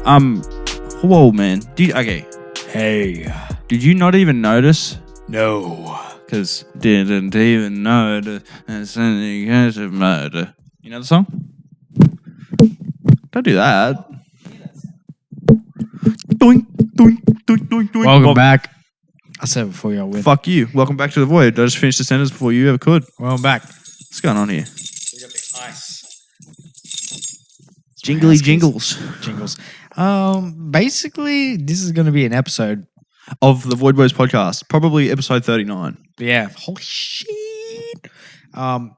Whoa, man. Okay. Hey. Did you not even notice? No. Because didn't even know the murder. You know the song? Don't do that. Doink, doink, doink, doink, doink. Welcome back. I said it before you win. Fuck you. Welcome back to the void. I just finished the sentence before you ever could. Welcome back. What's going on here? We got the ice. Jingly jingles. Jingles. Basically, this is going to be an episode. Of the Void Boys podcast. Probably episode 39. Yeah. Holy shit. I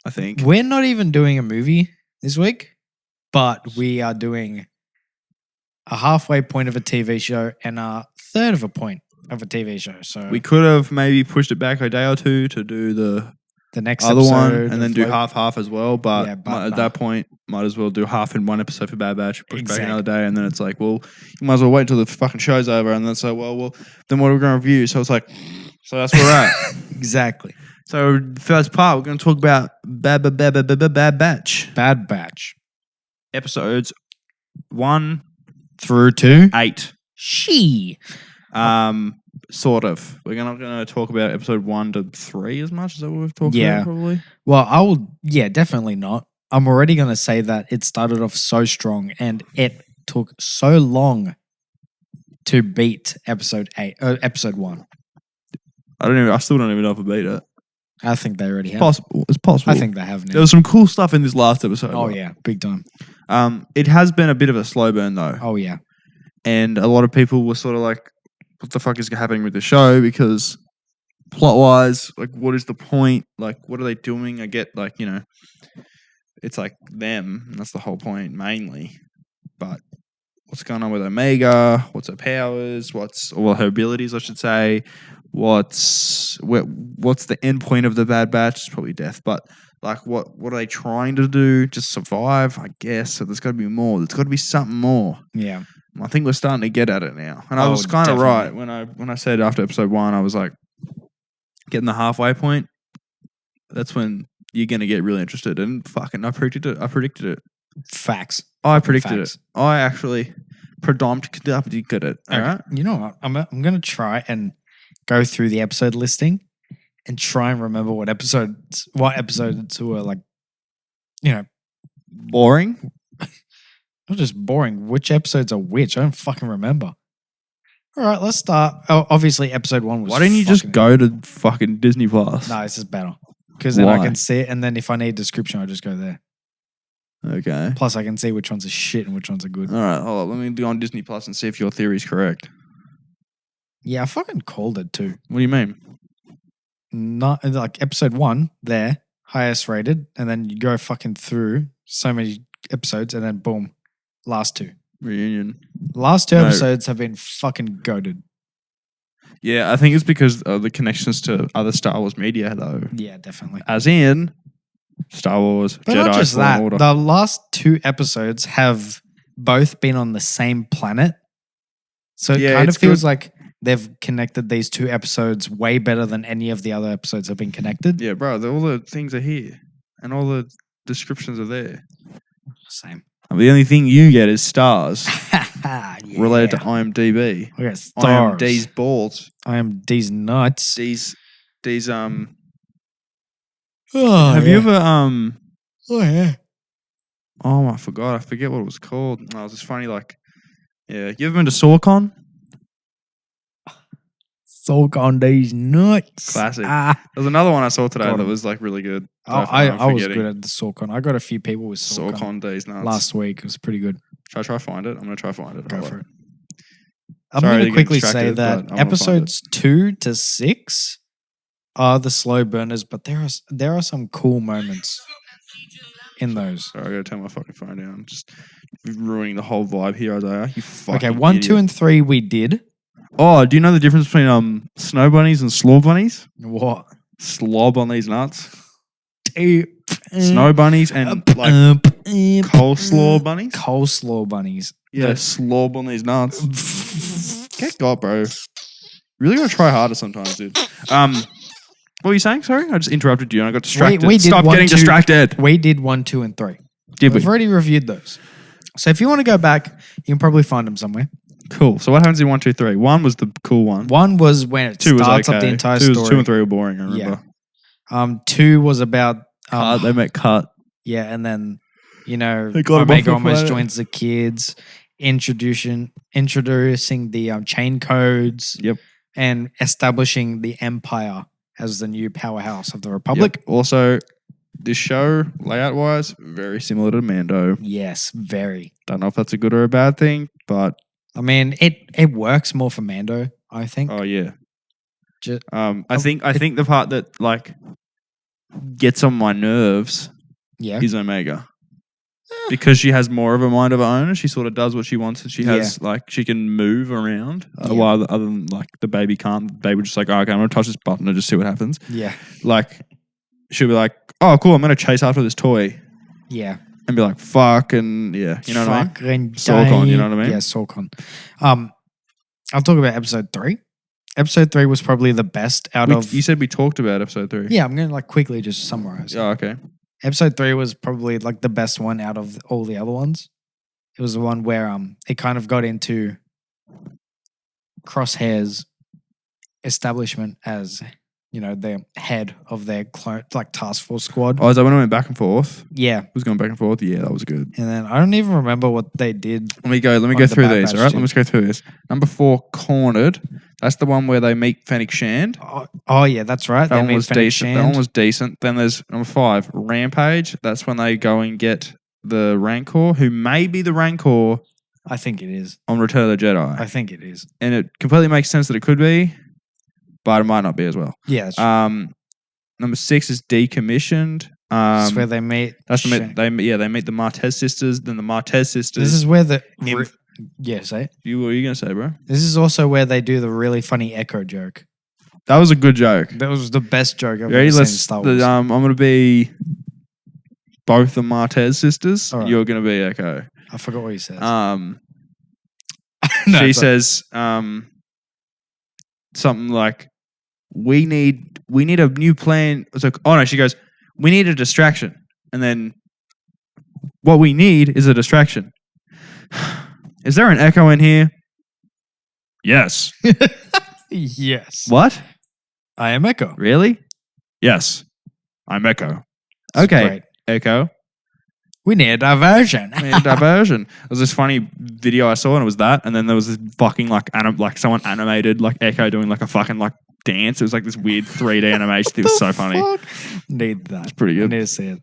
think. We're not even doing a movie this week, but we are doing a halfway point of a TV show and a third of a point of a TV show. So We could have maybe pushed it back a day or two to do the next other episode one and then do Loki. half as well. But, Yeah, but at that point, might as well do half in one episode for Bad Batch, push back Exactly. another day, and then it's like, well, you might as well wait until the fucking show's over, and then it's like, well, then what are we going to review? So it's like, so that's where we're at. Exactly. So first part, we're going to talk about Bad Batch Bad Batch. episodes 1 Through to 8. She. Sort of. We're not going to talk about episode 1 to 3 as much as what we've talked Yeah. about, probably. Well, I will. Yeah, definitely not. I'm already going to say that it started off so strong and it took so long to beat episode 1. I still don't even know if I beat it. I think they already have. Possible. It's possible. I think they have now. There was some cool stuff in this last episode. Oh, yeah. Big time. It has been a bit of a slow burn though. Oh, yeah. And a lot of people were sort of like, what the fuck is happening with the show? Because plot wise, like, what is the point? Like, what are they doing? I get, like, you know, it's like them. And that's the whole point mainly. But what's going on with Omega? What's her powers? Well, her abilities, I should say. What's the end point of the Bad Batch? It's probably death. But like, what are they trying to do? Just survive, I guess. So there's got to be more. There's got to be something more. Yeah. I think we're starting to get at it now. And I was kind of right when I said after episode 1, I was like, getting the halfway point. That's when you're going to get really interested. And fucking, I predicted it. Facts. I predicted Facts. it. I actually predicted it. All right. You know what? I'm going to try and go through the episode listing and try and remember what episodes were like, you know, Boring. not just boring. Which episodes are which? I don't fucking remember. All right, let's start. Oh, obviously, episode 1 was. Why didn't you just go to fucking Disney Plus? No, this is better because then I Why? can see it, and then if I need description, I just go there. Okay. Plus, I can see which ones are shit and which ones are good. All right. Hold on. Let me go on Disney Plus and see if your theory is correct. Yeah, I fucking called it too. What do you mean? Not like episode 1 there, highest rated, and then you go fucking through so many episodes, and then boom, last 2. Reunion. Last 2 No. episodes have been fucking goated. Yeah, I think it's because of the connections to other Star Wars media, though. Yeah, definitely. As in Star Wars, But Jedi, not just Fallen that. Order. The last 2 episodes have both been on the same planet. So it Yeah, kind of it's feels good. like they've connected these 2 episodes way better than any of the other episodes have been connected. Yeah, bro, all the things are here. And all the descriptions are there. Same. The only thing you get is stars Yeah. related to IMDb. I got stars. IMD's balls. IMD's nuts. These Oh, have yeah. you ever Oh, yeah. oh, I forgot. I forget what it was called. No, it was just funny, like, yeah. You ever been to SawCon? Soak on these nuts. Classic. Ah. There's another one I saw today Got that 'em. was like really good. I was good at the SawCon. I got a few people with SawCon SawCon days nuts. last week. It was pretty good. Should I try to find it? I'm gonna try to find it. Go Hold for on. it. I'm Sorry going to to get quickly say distracted, but I that wanna find episodes 2 to 6 are the slow burners, but there are some cool moments in those. Sorry, I gotta turn my fucking phone down. I'm just ruining the whole vibe here, Isaiah. You fucking Okay, 1, 2, idiot. and 3 we did. Oh, do you know the difference between snow bunnies and slob bunnies? What? Slob on these nuts. Snow Snow bunnies and like coleslaw bunnies. Coleslaw bunnies. Yeah, slob on these nuts. Get got, bro. Really gotta try harder sometimes, dude. What were you saying? Sorry, I just interrupted you and I got distracted. we did Stop 1, getting 2 distracted. We did 1, 2, and 3. Did we? We've already reviewed those. So if you want to go back, you can probably find them somewhere. Cool. So what happens in 1, 2, 3? 1 was the cool one. 1 was when it 2 was starts okay. up the entire 2 story. 2 and 3 were boring, I remember. Yeah. 2 was about They met Cut. Yeah, and then They got Omega almost joins the kids, introducing the chain codes. Yep. And establishing the Empire as the new powerhouse of the Republic. Yep. Also, this show, layout-wise, very similar to Mando. Yes, very. Don't know if that's a good or a bad thing, but... I mean, it works more for Mando, I think. Oh, yeah. I think the part that, like, gets on my nerves is Omega. Because she has more of a mind of her own, she sort of does what she wants, and she has like she can move around. While other than like the baby can't. The baby just like, oh, okay, I'm gonna touch this button and just see what happens. Yeah, like she'll be like, oh, cool, I'm gonna chase after this toy. Yeah, and be like, fuck, and you know what I mean? Sorcon, you know what I mean? Yeah, Sorcon. I'll talk about episode 3. Episode 3 was probably the best of. You said we talked about episode 3. Yeah, I'm gonna like quickly just summarize. Oh, okay. Episode 3 was probably like the best one out of all the other ones. It was the one where it kind of got into Crosshair's establishment as, the head of their task force squad. Oh, is that when it went back and forth? Yeah. It was going back and forth? Yeah, that was good. And then I don't even remember what they did. Let me go through these, all right? Let me just go through this. Number 4, Cornered. That's the one where they meet Fennec Shand. Oh yeah, that's right. That one was decent. That one was decent. Then there's number 5, Rampage. That's when they go and get the Rancor, who may be the Rancor. I think it is. On Return of the Jedi. I think it is. And it completely makes sense that it could be, but it might not be as well. Yeah. That's true. Number 6 is Decommissioned. That's where they meet. They meet the Martez sisters. Then the Martez sisters. This is where say it. What were you gonna say, bro? This is also where they do the really funny Echo joke. That was a good joke. That was the best joke I've ever seen in Star Wars. I'm gonna be both the Martez sisters. Right. You're gonna be Echo. I forgot what he says. She says something like, "We need a new plan." It's like, oh no, she goes, "We need a distraction," and then what we need is a distraction. Is there an Echo in here? Yes. Yes. What? I am Echo. Really? Yes. I'm Echo. Okay. Great. Echo. We need a diversion. There was this funny video I saw, and it was that, and then there was this fucking someone animated like Echo doing like a fucking like dance. It was like this weird 3D animation. It was so funny. Need that. It's pretty good. I need to see it.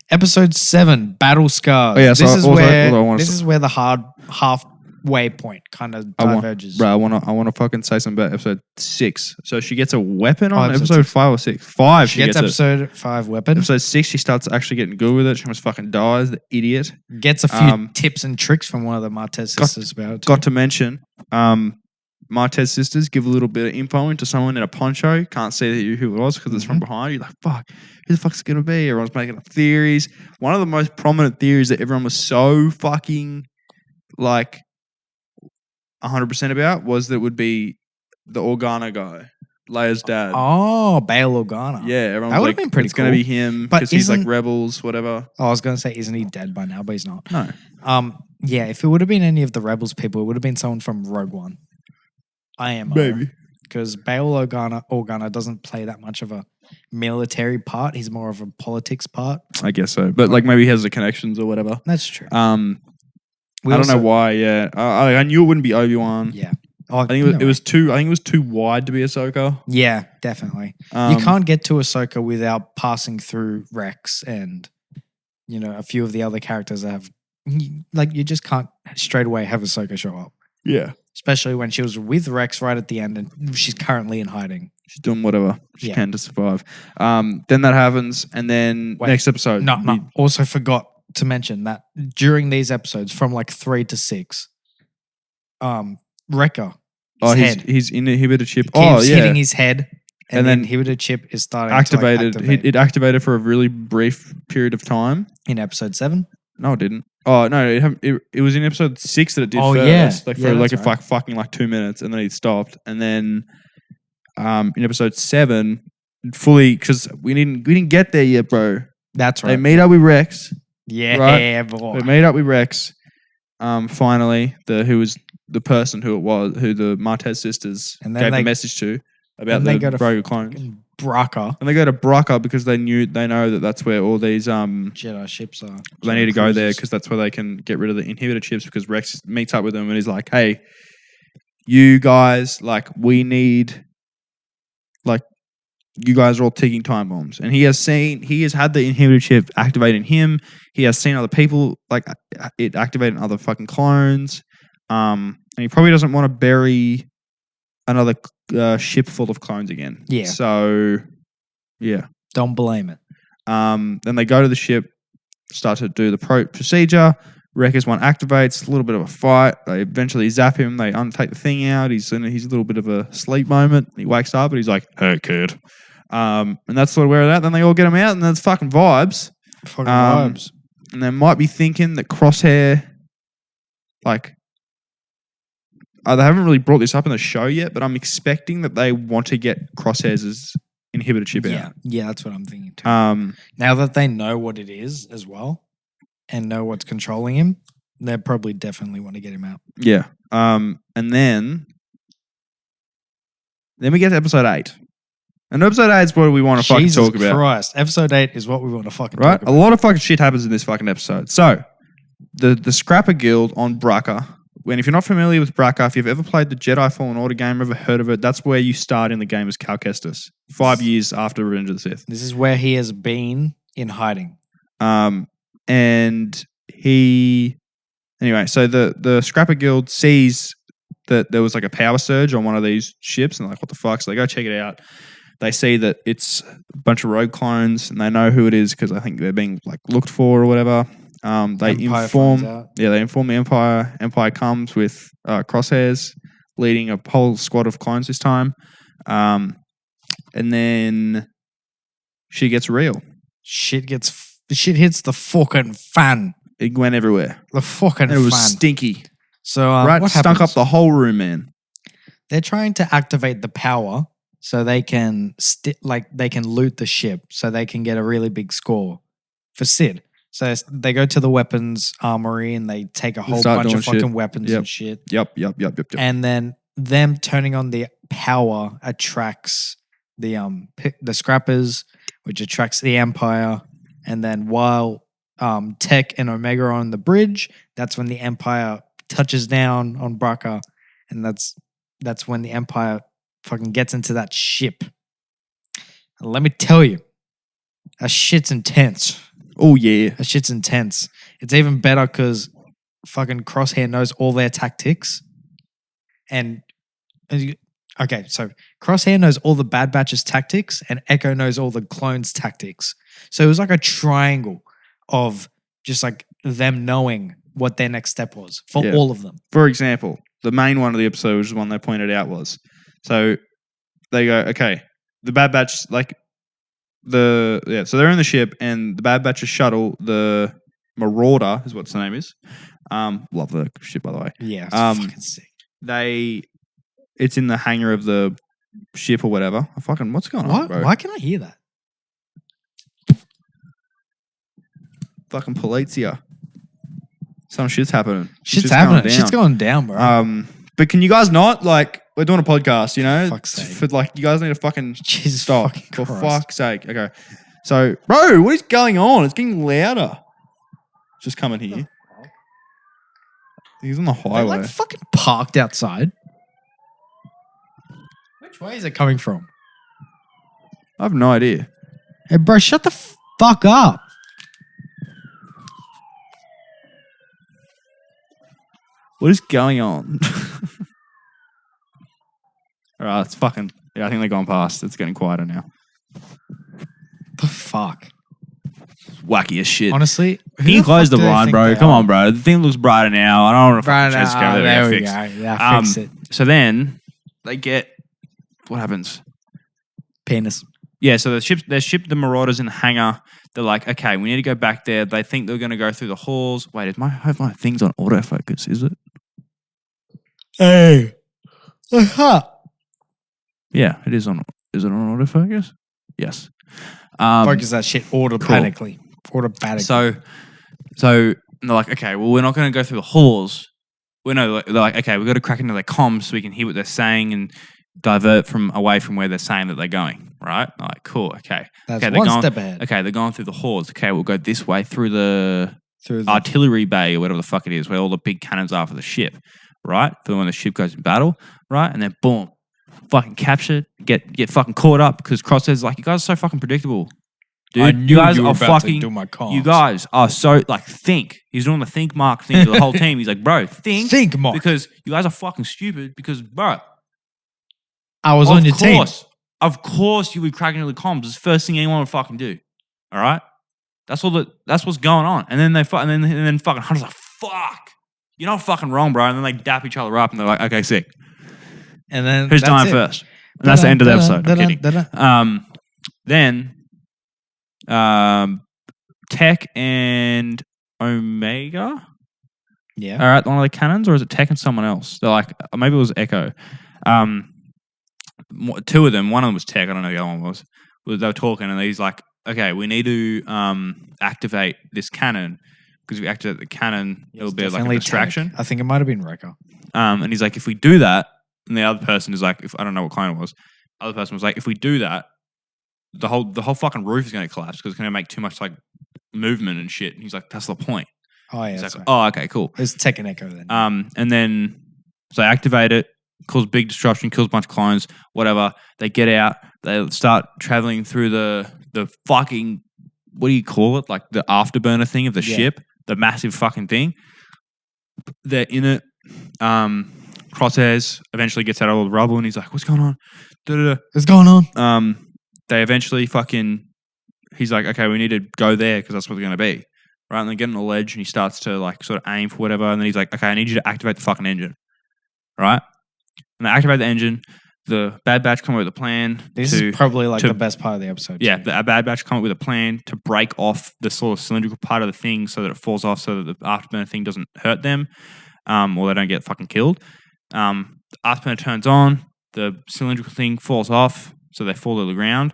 Episode 7, Battle Scars. Oh, yeah, this is where the hard halfway point kind of diverges. I want to fucking say something about episode 6. So she gets a weapon on episode episode 5 or 6. 5. She gets episode 5 weapon. Episode 6, she starts actually getting good with it. She almost fucking dies. The idiot gets a few tips and tricks from one of the Martez sisters about it. Got to mention, Martez sisters give a little bit of info into someone in a poncho. Can't see who it was because it's from behind. You're like, fuck, who the fuck's it going to be? Everyone's making up theories. One of the most prominent theories that everyone was so fucking like 100% about was that it would be the Organa guy, Leia's dad. Oh, Bail Organa. Yeah, everyone that was would have been pretty it's cool. going to be him because he's like Rebels, whatever. Oh, I was going to say, isn't he dead by now? But he's not. No. Yeah, if it would have been any of the Rebels people, it would have been someone from Rogue One. IMO. Maybe. Because Bail Organa doesn't play that much of a military part. He's more of a politics part. I guess so. But like maybe he has the connections or whatever. That's true. I don't know why, yeah. I knew it wouldn't be Obi-Wan. Yeah. I think it was too wide to be Ahsoka. Yeah, definitely. You can't get to Ahsoka without passing through Rex and a few of the other characters that have you just can't straight away have Ahsoka show up. Yeah. Especially when she was with Rex right at the end and she's currently in hiding. She's doing whatever she can to survive. Then that happens, and then next episode. No. Also forgot to mention that during these episodes, from like 3 to 6, Wrecker, he's inhibited chip. Hitting his head, and then inhibited chip is starting activated. to activate. It activated for a really brief period of time. In episode 7? No, it didn't. Oh no, it was in episode 6 that it did first. For fucking 2 minutes, and then it stopped, and then in episode 7, fully because we didn't get there yet, bro. That's right. They meet up with Rex. Yeah, right? boy. They meet up with Rex, finally, who was the person who the Martez sisters And then gave they- the message to about they the go to Rogue clones. fucking Braca. And they go to Braca because they know that that's where all these Jedi ships are. they need to go there because that's where they can get rid of the inhibitor chips. Because Rex meets up with them and he's like, "Hey, you guys, like, we need, like, you guys are all ticking time bombs." And he has had the inhibitor chip activate in him. He has seen other people like it activate in other fucking clones. And he probably doesn't want to bury another ship full of clones again. Yeah. So, yeah. Don't blame it. Then they go to the ship, start to do the procedure. Wrecker's one activates, a little bit of a fight. They eventually zap him. They untake the thing out. He's in a little bit of a sleep moment. He wakes up and he's like, "Hey, kid." And that's sort of where that. Then they all get him out and that's fucking vibes. Fucking vibes. And they might be thinking that Crosshair, like, they haven't really brought this up in the show yet, but I'm expecting that they want to get Crosshair's inhibitor chip out. Yeah, that's what I'm thinking too. Now that they know what it is as well and know what's controlling him, they probably definitely want to get him out. Yeah. And then we get to episode 8. And episode 8 is what we want to fucking talk about. Jesus Christ. Episode 8 is what we want to fucking right? talk about. A lot of fucking shit happens in this fucking episode. So, the Scrapper Guild on Braca. And if you're not familiar with Braca, if you've ever played the Jedi Fallen Order game, ever heard of it, that's where you start in the game as Cal Kestis, 5 years after Revenge of the Sith. This is where he has been in hiding. And he... Anyway, so the Scrapper Guild sees that there was like a power surge on one of these ships, and they're like, what the fuck? So they go check it out. They see that it's a bunch of rogue clones, and they know who it is because I think they're being like looked for or whatever. They inform the Empire. Empire comes with Crosshairs, leading a whole squad of clones this time. And then she gets real. Shit hits the fucking fan. It went everywhere. The fucking fan. It was stinky. So right, what stunk happens? up the whole room, man. They're trying to activate the power so they can they can loot the ship, so they can get a really big score for Sid. So they go to the weapons armory and they take a whole bunch of fucking weapons and shit. Yep. And then them turning on the power attracts the scrappers, which attracts the Empire. And then while Tech and Omega are on the bridge, that's when the Empire touches down on Braca, and that's when the Empire fucking gets into that ship. And let me tell you, that shit's intense. Oh yeah, that shit's intense. It's even better because fucking Crosshair knows all their tactics, and okay, so Crosshair knows all the Bad Batch's tactics, and Echo knows all the clones' tactics. So it was like a triangle of just like them knowing what their next step was for all of them. For example, the main one of the episode, which is one they pointed out, was so they go, okay, the Bad Batch, like so they're in the ship, and the Bad Batch's shuttle, the Marauder is what its name is. Love the ship, by the way. Yeah, it's fucking sick. It's in the hangar of the ship or whatever. What's going on, bro? Why can I hear that? Fucking Polizia. Some shit's happening. Shit's happening. Shit's going down, bro. But can you guys not, like, we're doing a podcast, you know? Fuck's sake. For like, you guys need to fucking Jesus stop. fucking For Christ. fuck's sake. Okay. So, bro, what is going on? It's getting louder. Just coming here. He's on the They're highway. like fucking parked outside. Which way is it coming from? I have no idea. Hey, bro, shut the fuck up. What is going on? All right, it's fucking... Yeah, I think they're gone past. It's getting quieter now. The fuck? Wacky as shit. Honestly, Can you close the blind, bro? Come on, bro. The thing looks brighter now. I don't want to fucking change the camera. There we go. Yeah, fix it. So then they get... What happens? Penis. Yeah, so they ship the Marauders in the hangar. They're like, okay, we need to go back there. They think they're going to go through the halls. Wait, I have my things on autofocus, is it? Hey. Aha. Yeah, it is on. Is it on autofocus? Yes. Focus that shit automatically. So And they're like, okay, well, we're not going to go through the halls. They're like, okay, we've got to crack into their comms so we can hear what they're saying and divert away from where they're saying that they're going, right? I'm like, cool, okay. That's okay, one step ahead. Okay, they're going through the halls. Okay, we'll go this way through the Through artillery bay or whatever the fuck it is, where all the big cannons are for the ship, right? For when the ship goes in battle, right? And then boom, fucking captured, get fucking caught up because Crosshair's like, you guys are so fucking predictable. Dude, I knew you guys you were are about fucking. to do my comms. You guys are so like think. He's doing the think mark thing to the whole team. He's like, bro, think Mark. because you guys are fucking stupid. Because bro, I was on your team. Of course, you would crack into the comms. It's the first thing anyone would fucking do. All right, that's what's going on. And then and then fucking Hunter's like, fuck, you're not fucking wrong, bro. And then they dap each other up and they're like, okay, sick. And then Who's dying first? And that's the end of the episode. I'm kidding. Then. Tech and Omega. Yeah. All right, one of the cannons, or is it Tech and someone else? They're like, maybe it was Echo. Two of them. One of them was Tech. I don't know who the other one was. They were talking, and he's like, "Okay, we need to activate this cannon because if we activate the cannon, it'll be like a distraction." Tech. I think it might have been Wrecker. And he's like, "If we do that," and the other person is like, "If I don't know what clone it was," the other person was like, "If we do that." The whole fucking roof is going to collapse because it's going to make too much like movement and shit. And he's like, that's the point. Oh yeah, he's like, right. oh okay, cool. It's Tech and Echo then. And then so they activate it, cause big disruption, kills a bunch of clones, whatever. They get out, they start traveling through the fucking what do you call it? Like the afterburner thing of the ship, the massive fucking thing. They're in it. Crosshairs eventually gets out of all the rubble and he's like, what's going on? What's going on? They eventually he's like, okay, we need to go there because that's what they're going to be. Right? And they get on the ledge and he starts to like sort of aim for whatever. And then he's like, okay, I need you to activate the fucking engine. Right? And they activate the engine. The Bad Batch come up with a plan. This is probably like the best part of the episode. Yeah, the Bad Batch come up with a plan to break off the sort of cylindrical part of the thing so that it falls off so that the afterburner thing doesn't hurt them or they don't get fucking killed. The afterburner turns on. The cylindrical thing falls off. So they fall to the ground.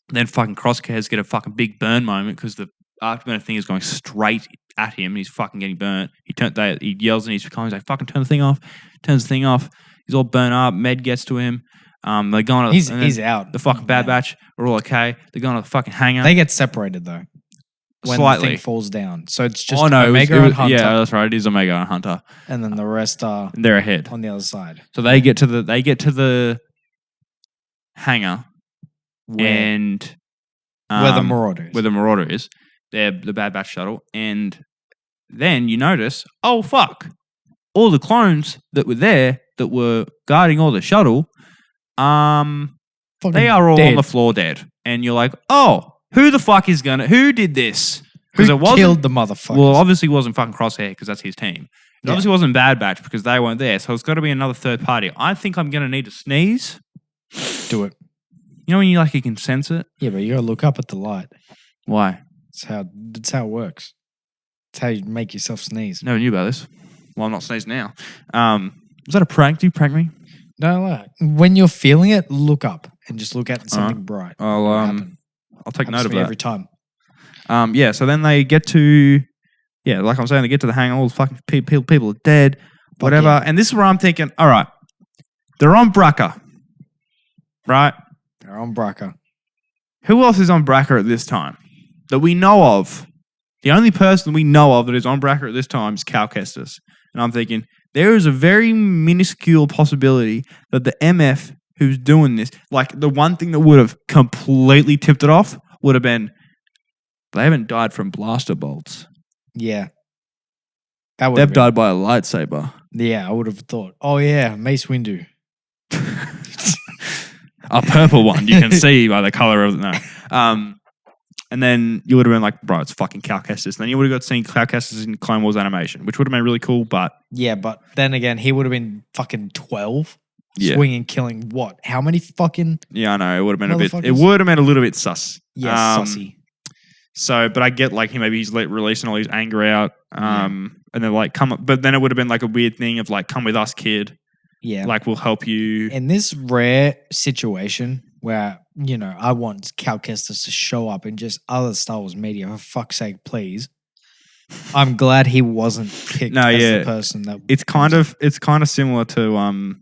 Then fucking Crosshairs get a fucking big burn moment because the afterburner thing is going straight at him and he's fucking getting burnt. He yells and he's like, fucking turn the thing off. Turns the thing off. He's all burnt up. Med gets to him. They're going to he's out. The fucking Bad Batch are all okay. They're going to the fucking hangar. They get separated though. When Slightly. the thing falls down. So it's just Omega and Hunter. Yeah, that's right. It is Omega and Hunter. And then the rest are they're ahead. On the other side. So they get to the hangar and where the Marauder is. Where the Marauder is. They're the Bad Batch shuttle. And then you notice, oh fuck. All the clones that were there that were guarding all the shuttle, they are all on the floor dead. And you're like, oh, who did this? Because it wasn't killed the motherfuckers. Well, obviously it wasn't fucking Crosshair because that's his team. It obviously wasn't Bad Batch because they weren't there. So it's got to be another third party. I think I'm going to need to sneeze. Do it. You know when you can sense it? Yeah, but you got to look up at the light. Why? That's how it works. It's how you make yourself sneeze. Never knew about this. Well, I'm not sneezing now. Was that a prank? Do you prank me? No. When you're feeling it, look up and just look at something bright. I'll take note of that every time. So then they get to, like I'm saying, they get to the hangar. All the fucking people are dead, whatever. Yeah. And this is where I'm thinking, all right, they're on Braca, right? They're on Braca. Who else is on Braca at this time that we know of? The only person we know of that is on Braca at this time is Cal Kestis. And I'm thinking, there is a very minuscule possibility that the MF who's doing this, like the one thing that would have completely tipped it off would have been, they haven't died from blaster bolts. Yeah. They've died by a lightsaber. Yeah, I would have thought, oh yeah, Mace Windu. A purple one, you can see by the color of it. No. And then you would have been like, bro, it's fucking Cal Kestis. Then you would have got to see Cal Kestis in Clone Wars animation, which would have been really cool, but... Yeah, but then again, he would have been fucking 12. Yeah. Swinging, killing what? How many fucking... Yeah, I know. It would have been a little bit sus. Yeah, sussy. So, but I get like he's releasing all his anger out. And then like but then it would have been like a weird thing of like, come with us, kid. Yeah. Like, we'll help you. In this rare situation where, I want Cal Kestis to show up in just other Star Wars media, for fuck's sake, please. I'm glad he wasn't picked No, as yeah. the person that. It's kind of similar to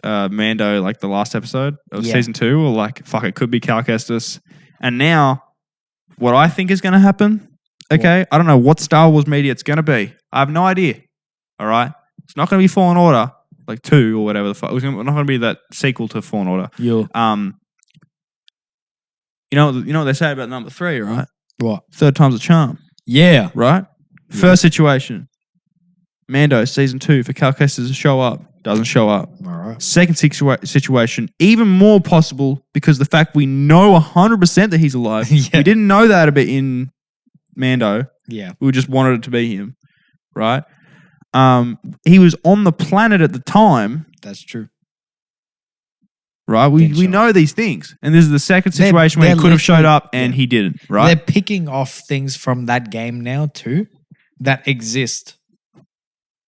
Mando, like the last episode of season 2, or like fuck, it could be Cal Kestis. And now, what I think is going to happen. Okay, I don't know what Star Wars media it's going to be. I have no idea. All right, it's not going to be Fallen Order like 2 or whatever the fuck. It's not going to be that sequel to Fallen Order. Yeah. You know what they say about number 3, right? What? Third time's a charm. Yeah. Right? Yeah. First situation. Mando, season 2, for Cal Kestis to show up. Doesn't show up. All right. Second situation, even more possible because the fact we know 100% that he's alive. Yeah. We didn't know that a bit in Mando. Yeah. We just wanted it to be him. Right? He was on the planet at the time. That's true. Right? We know these things. And this is the second situation where he could have showed up and he didn't. Right? They're picking off things from that game now too that exist.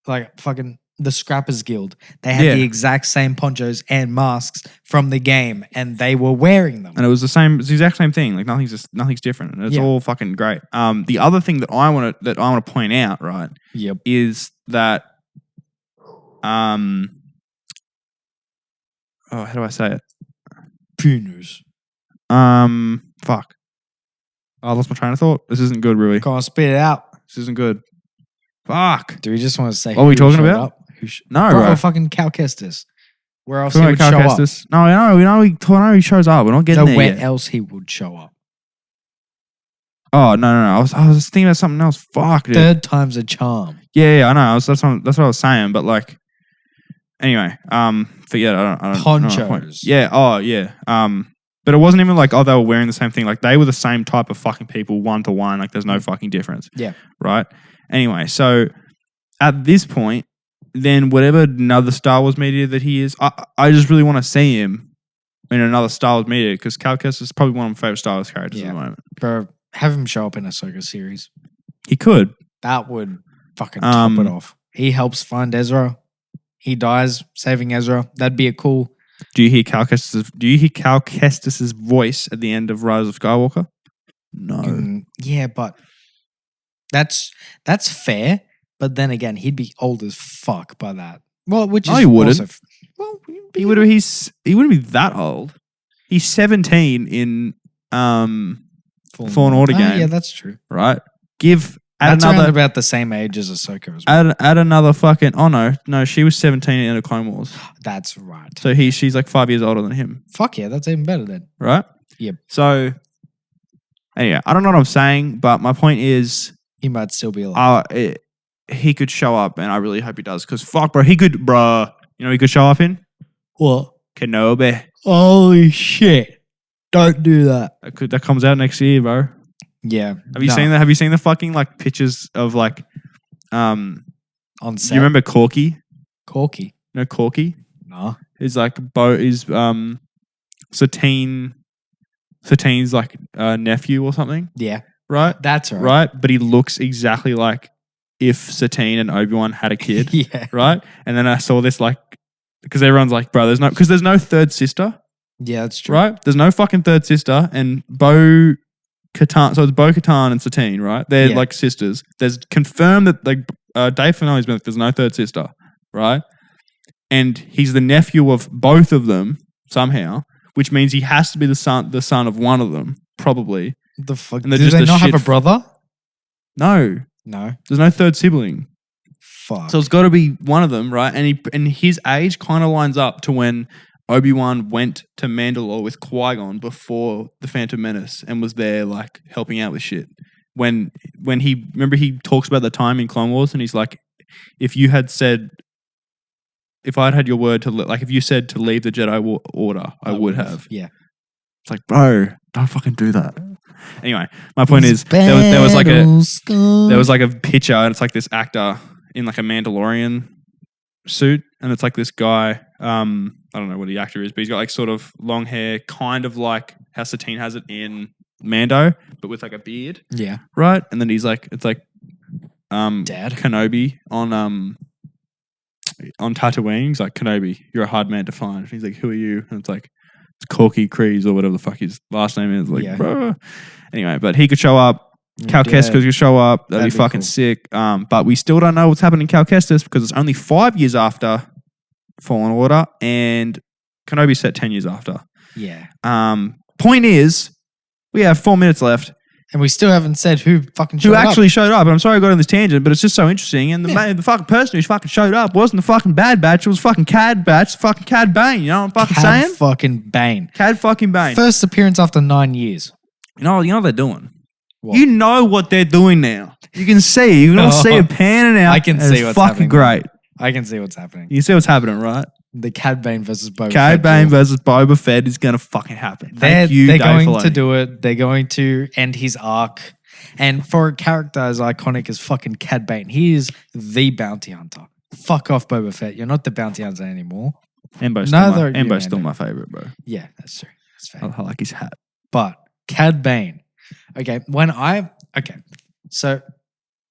Like fucking the Scrappers Guild. They had the exact same ponchos and masks from the game and they were wearing them. And it was the exact same thing. Like nothing's different. And it's all fucking great. The other thing that I want to point out, right? Yep. Is that how do I say it? Penis. Fuck. I lost my train of thought. This isn't good, really. Go on, spit it out. This isn't good. Fuck. Do we just want to say what are we talking about? Up? No, bro. Fucking Cal Kestis. Where else he Cal would show Kestis. up? No, we know he shows up. We're not getting there where yet. else he would show up? Oh no! I was thinking about something else. Fuck, dude. Third time's a charm. Yeah, I know. That's what I was saying. But like, anyway, forget it. I don't. Ponchos. Yeah. Oh, yeah. But it wasn't even like they were wearing the same thing. Like they were the same type of fucking people, 1-to-1. Like there's no fucking difference. Yeah. Right. Anyway, so at this point, then whatever another Star Wars media that he is, I just really want to see him in another Star Wars media because Cal Kestis is probably one of my favorite Star Wars characters at the moment. Bro, have him show up in a Ahsoka series. He could. That would fucking top it off. He helps find Ezra. He dies saving Ezra. That'd be a cool. Do you hear Cal Kestis' voice at the end of Rise of Skywalker? No. Yeah, but that's fair. But then again, he'd be old as fuck by that. Well, which is he wouldn't. Also well, he wouldn't be that old. He's 17 in Fallen Order game. Yeah, that's true. Right? That's around about the same age as Ahsoka as well. Add another fucking. Oh no, she was 17 in the Clone Wars. That's right. So she's like 5 years older than him. Fuck yeah, that's even better then. Right? Yep. So anyway, I don't know what I'm saying, but my point is, he might still be alive. He could show up, and I really hope he does. Because fuck, bro, he could show up in what? Kenobi. Holy shit! Don't do that. That comes out next year, bro. Yeah. Have you seen that? Have you seen the fucking like pictures of like on set? You remember Corky? Corky? No, Corky. No. Is like Satine's like nephew or something. Yeah. Right. That's right. Right, but he looks exactly like if Satine and Obi-Wan had a kid. Yeah. Right. And then I saw this like because everyone's like, bro, there's no third sister. Yeah, that's true. Right. There's no fucking third sister, and Bo-Katan, so it's Bo-Katan and Satine, right? They're like sisters. There's confirmed that like Dave Filoni's been like, there's no third sister, right? And he's the nephew of both of them somehow, which means he has to be the son of one of them, probably. The fuck? And Do they not have a brother? No, there's no third sibling. Fuck. So it's got to be one of them, right? And his age kind of lines up to when Obi-Wan went to Mandalore with Qui-Gon before the Phantom Menace and was there like helping out with shit. When he talks about the time in Clone Wars and he's like, if I'd had your word to if you said to leave the Jedi Order, I would have. Yeah. It's like, bro, don't fucking do that. Anyway, my point is there was like a picture and it's like this actor in like a Mandalorian suit and it's like this guy, I don't know what the actor is, but he's got like sort of long hair, kind of like how Satine has it in Mando, but with like a beard. Yeah. Right? And then he's like, it's like Dad Kenobi on Tatooine. He's like, Kenobi, you're a hard man to find. And he's like, who are you? And it's like, it's Corky Kryze or whatever the fuck his last name is. Like, bro. Anyway, but he could show up. Cal Kestis could show up. That'd be fucking cool. sick. But we still don't know what's happening in Cal Kestis because it's only 5 years after Fallen Order, and Kenobi's set 10 years after. Yeah. Point is, we have 4 minutes left. And we still haven't said who fucking showed Who up. actually showed up? And I'm sorry I got on this tangent, but it's just so interesting. And the fucking person who fucking showed up wasn't the fucking Bad Batch. It was fucking Cad Batch, fucking Cad Bane. You know what I'm fucking Cad saying? fucking Bane. Cad fucking Bane. First appearance after 9 years. You know what they're doing? What? You know what they're doing now. You can see. You can all see it panning out. I can see what's fucking happening. great. I can see what's happening. You see what's happening, right? The Cad Bane versus Boba Fett. Cad Bane duel. versus Boba Fett is going to fucking happen. They're Thank you, Dave going Filoni. to do it. They're going to end his arc. And for a character as iconic as fucking Cad Bane, he is the bounty hunter. Fuck off, Boba Fett. You're not the bounty hunter anymore. Embo's still my favorite, bro. Yeah, that's true. That's fair. I like his hat. But Cad Bane. Okay, so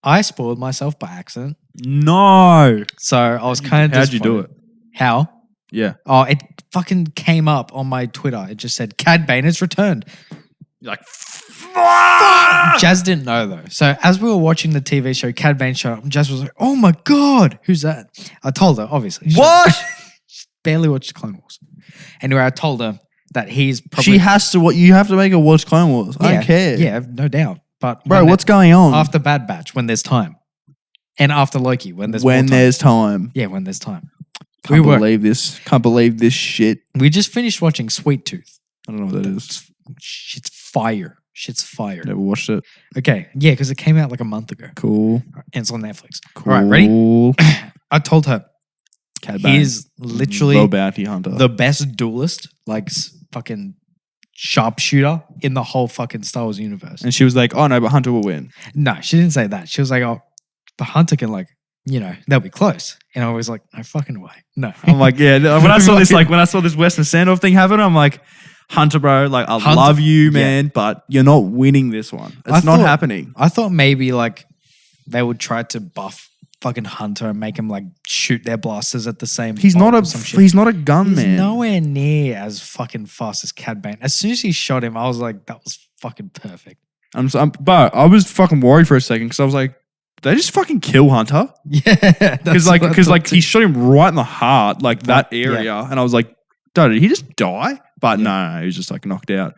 I spoiled myself by accident. No. So I was kind of How'd you do it? How? Yeah. Oh, it fucking came up on my Twitter. It just said, Cad Bane has returned. You're like, Jazz didn't know though. So as we were watching the TV show, Cad Bane showed up and Jazz was like, oh my God, who's that? I told her, obviously. what? She barely watched Clone Wars. Anyway, I told her that he's probably... She has to, you have to make her watch Clone Wars. I don't care. Yeah, no doubt. But Bro, what's going on? after Bad Batch, when there's time. And after Loki, when there's when more time. there's time. Yeah, when there's time. Can't believe this. Can't believe this shit. We just finished watching Sweet Tooth. I don't know what that is. Shit's fire. Shit's fire. Never watched it. Okay, yeah, because it came out like a month ago. Cool. And it's on Netflix. Cool. All right, ready? I told her Cad Bane. he's literally the bounty hunter. the best duelist, like fucking sharpshooter in the whole fucking Star Wars universe. And she was like, oh no, but Hunter will win. No, she didn't say that. She was like, oh, but Hunter can they'll be close. And I was like, no fucking way. No. I'm like, yeah. When I saw this, when I saw this Western standoff thing happen, I'm like, Hunter, bro, I Hunter, love you, man, but you're not winning this one. It's not happening. I thought maybe they would try to buff fucking Hunter and make him shoot their blasters at the same. He's not a gunman. He's nowhere near as fucking fast as Cad Bane. As soon as he shot him, I was like, that was fucking perfect. But I was fucking worried for a second because I was like, did they just fucking kill Hunter? Yeah, because he shot him right in the heart, that area, and I was like, did he just die? But no, he was just knocked out.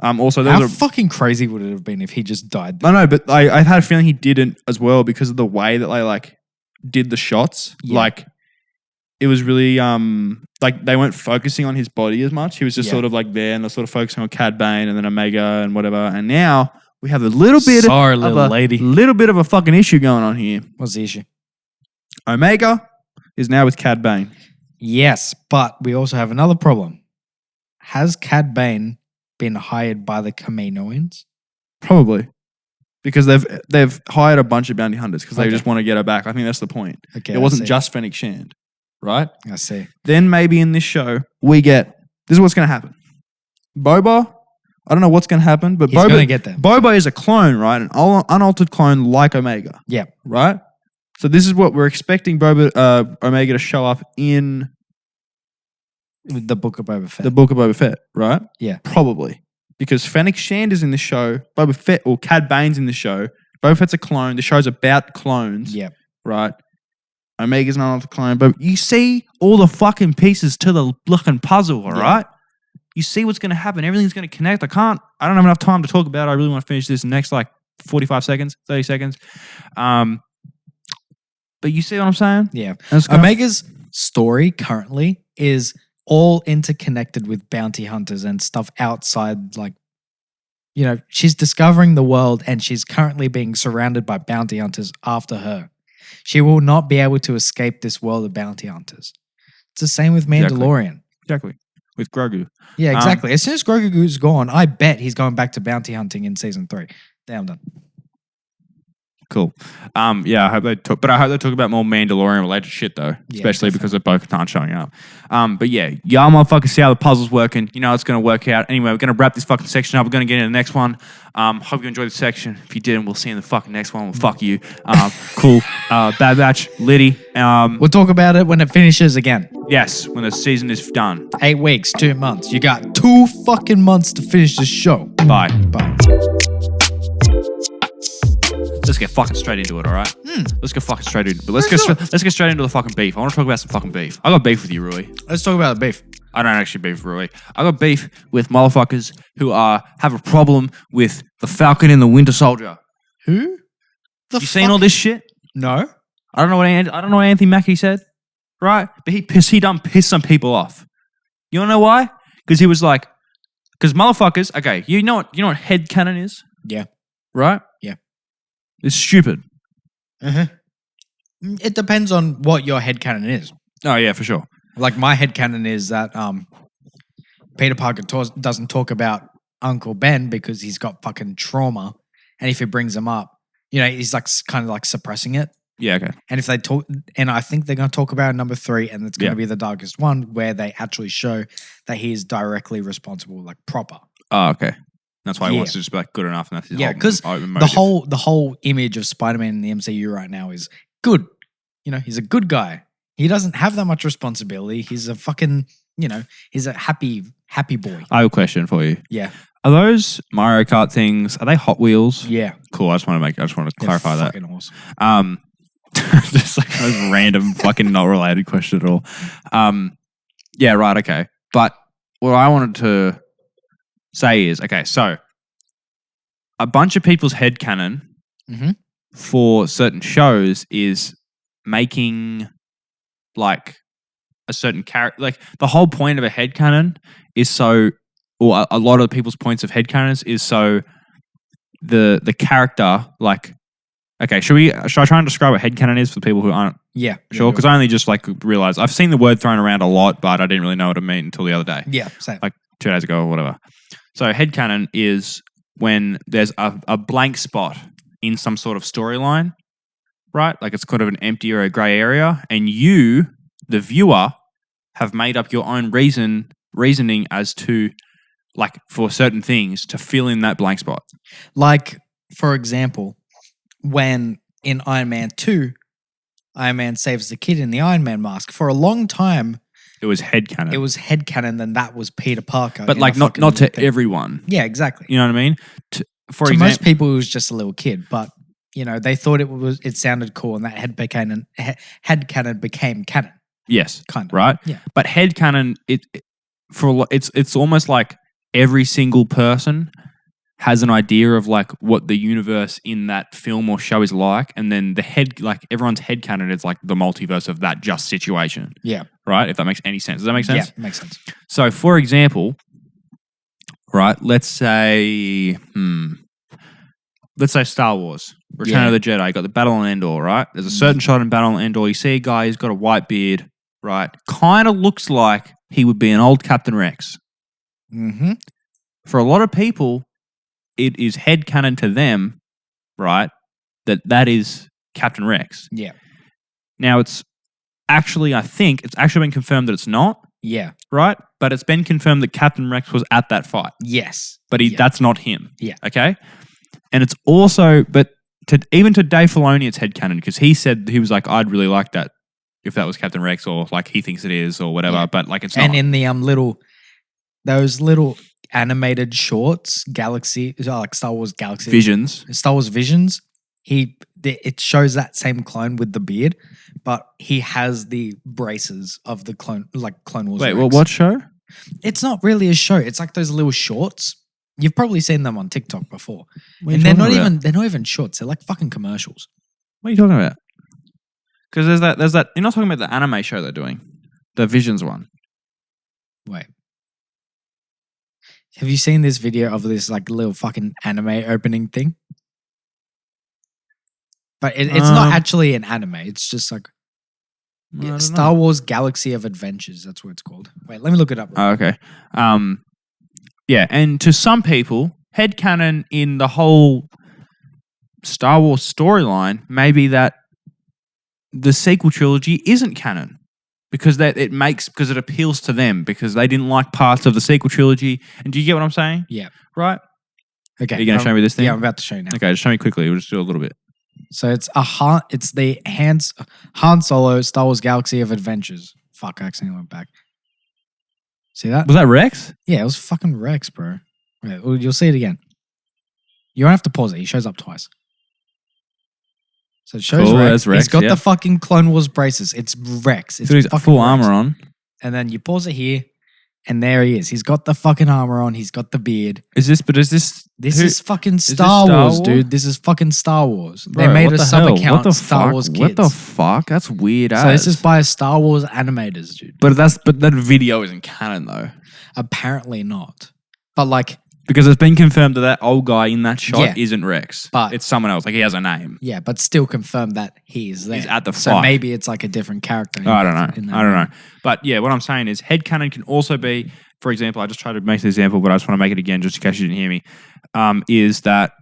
Also, there how was fucking crazy would it have been if he just died? I know, but I had a feeling he didn't as well because of the way that they did the shots. Yeah. It was really they weren't focusing on his body as much. He was just sort of there, and they're sort of focusing on Cad Bane and then Omega and whatever. And now we have a little bit little bit of a fucking issue going on here. What's the issue? Omega is now with Cad Bane. Yes, but we also have another problem. Has Cad Bane been hired by the Kaminoans? Probably. Because they've hired a bunch of bounty hunters because they just want to get her back. I think that's the point. Okay, it wasn't just Fennec Shand, right? I see. Then maybe in this show, this is what's going to happen. Boba, I don't know what's going to happen, but He's going to get there. Boba is a clone, right? An unaltered clone like Omega. Yeah. Right? So this is what we're expecting Omega to show up in the Book of Boba Fett. The Book of Boba Fett, right? Yeah. Probably. Because Fennec Shand is in the show, Boba Fett or Cad Bane's in the show. Boba Fett's a clone. The show's about clones. Yeah. Right? Omega's not a clone. But you see all the fucking pieces to the fucking puzzle, all right? You see what's going to happen. Everything's going to connect. I don't have enough time to talk about it. I really want to finish this in the next 45 seconds, 30 seconds. But you see what I'm saying? Yeah. Omega's story currently is all interconnected with bounty hunters and stuff outside, she's discovering the world and she's currently being surrounded by bounty hunters after her. She will not be able to escape this world of bounty hunters. It's the same with Mandalorian. Exactly. With Grogu. Yeah, exactly. As soon as Grogu's gone, I bet he's going back to bounty hunting in season 3. There, I'm done. Cool. I hope they talk about more Mandalorian related shit though, especially because of Bo-Katan showing up. But yeah, y'all motherfuckers see how the puzzle's working. You know it's going to work out. Anyway, we're going to wrap this fucking section up. We're going to get into the next one. Hope you enjoyed the section. If you didn't, we'll see you in the fucking next one. Well, fuck you. Cool. Bad Batch, Liddy. We'll talk about it when it finishes again. Yes, when the season is done. 8 weeks, 2 months. You got 2 fucking months to finish this show. Bye. Bye. let's get fucking straight into it, all right? Let's get fucking straight into it. But let's get straight into the fucking beef. I want to talk about some fucking beef. I got beef with you, Rui. Let's talk about the beef. I don't actually beef with Rui. I got beef with motherfuckers who have a problem with the Falcon and the Winter Soldier. Who? You seen all this shit? No. I don't know what Anthony Mackie said, right? But he done pissed some people off. You wanna know why? Because he was like, because motherfuckers. Okay, you know what headcanon is? Yeah. Right? Yeah. It's stupid. It depends on what your headcanon is. Oh yeah, for sure. Like my headcanon is that Peter Parker doesn't talk about Uncle Ben because he's got fucking trauma, and if he brings him up, he's like kind of like suppressing it. Yeah, okay. And if they talk, and I think they're going to talk about number 3, and it's going to be the darkest one, where they actually show that he is directly responsible, like proper. Oh, okay. That's why he wants to just be like good enough, and that's his because the whole image of Spider-Man in the MCU right now is good. He's a good guy. He doesn't have that much responsibility. He's a fucking, he's a happy boy. I have a question for you. Yeah. Are those Mario Kart things? Are they Hot Wheels? Yeah. Cool. I just want to clarify that. Fucking awesome. Just like a random fucking not related question at all. Yeah, right, okay. But what I wanted to say is, okay, so a bunch of people's headcanon for certain shows is making like a certain character. Like the whole point of a headcanon is so, or a lot of people's points of headcanons is so the character, like, okay, should I try and describe what headcanon is for people who aren't sure? Because I only just like realized I've seen the word thrown around a lot, but I didn't really know what it meant until the other day. Yeah, same. Like 2 days ago or whatever. So headcanon is when there's a blank spot in some sort of storyline, right? Like it's kind of an empty or a grey area, and you, the viewer, have made up your own reasoning as to, like, for certain things to fill in that blank spot. Like, for example, when in Iron Man 2, Iron Man saves the kid in the Iron Man mask. For a long time, it was headcanon. It was headcanon, then that was Peter Parker. But like not to everyone. Yeah, exactly. You know what I mean? To most people, it was just a little kid, but they thought it sounded cool, and that headcanon became canon. Yes, kind of. Right. Yeah, but headcanon, it's almost like every single person has an idea of like what the universe in that film or show is like, and then everyone's headcanon is like the multiverse of that just situation. Yeah. Right? If that makes any sense. Does that make sense? Yeah, it makes sense. So for example, right, let's say Star Wars, Return of the Jedi, got the Battle on Endor, right? There's a certain shot in Battle on Endor, you see a guy, he's got a white beard, right? Kind of looks like he would be an old Captain Rex. Mm-hmm. For a lot of people, it is headcanon to them, right, that is Captain Rex. Yeah. Now, I think it's actually been confirmed that it's not. Yeah. Right? But it's been confirmed that Captain Rex was at that fight. Yes. But that's not him. Yeah. Okay? And it's also, even to Dave Filoni, it's headcanon, because he said, he was like, I'd really like that if that was Captain Rex, or like he thinks it is, or whatever, but like it's not. And in the those little animated shorts, like Star Wars Galaxy Visions, Star Wars Visions, it shows that same clone with the beard, but he has the braces of the Clone Wars. Wait, Rex. well, what show? It's not really a show. It's like those little shorts. You've probably seen them on TikTok before, and they're not even shorts. They're like fucking commercials. What are you talking about? Because there's that. You're not talking about the anime show they're doing, the Visions one. Wait. Have you seen this video of this like little fucking anime opening thing? But it's not actually an anime. It's just like Star Wars Galaxy of Adventures. That's what it's called. Wait, let me look it up. Oh, okay. Yeah, and to some people, headcanon in the whole Star Wars storyline may be that the sequel trilogy isn't canon. Because it appeals to them, because they didn't like parts of the sequel trilogy. And do you get what I'm saying? Yeah. Right? Okay. Are you going to show me this thing? Yeah, I'm about to show you now. Okay, just show me quickly. We'll just do a little bit. So it's the Han Solo Star Wars Galaxy of Adventures. Fuck, I accidentally went back. See that? Was that Rex? Yeah, it was fucking Rex, bro. Wait, you'll see it again. You don't have to pause it. He shows up twice. So it shows Cool, Rex. there's Rex, He's got yeah. the fucking Clone Wars braces. It's Rex. It's So he's got fucking full Rex. armor on. And then you pause it here, and there he Full Rex. armor on. And then you pause it here, and there he is. He's got the fucking armor on. He's got the beard. Is this? This is fucking this Star Star Wars, Wars? dude. This is fucking Star Wars. Bro, They made what a the sub hell? account, What the Star fuck? Wars Kids. What the fuck? That's weird. So this is by Star Wars animators, dude. But that video isn't canon though, Apparently not. But like, because it's been confirmed that old guy in that shot Yeah. isn't Rex. But- it's someone else. Like he has a name. yeah, but still confirmed that he is there. He's at the So fight. maybe it's like a different character. I don't know. in that I don't know. movie. But yeah, what I'm saying is headcanon can also be, for example, I just tried to make the example, but I just want to make it again just in case you didn't hear me, is that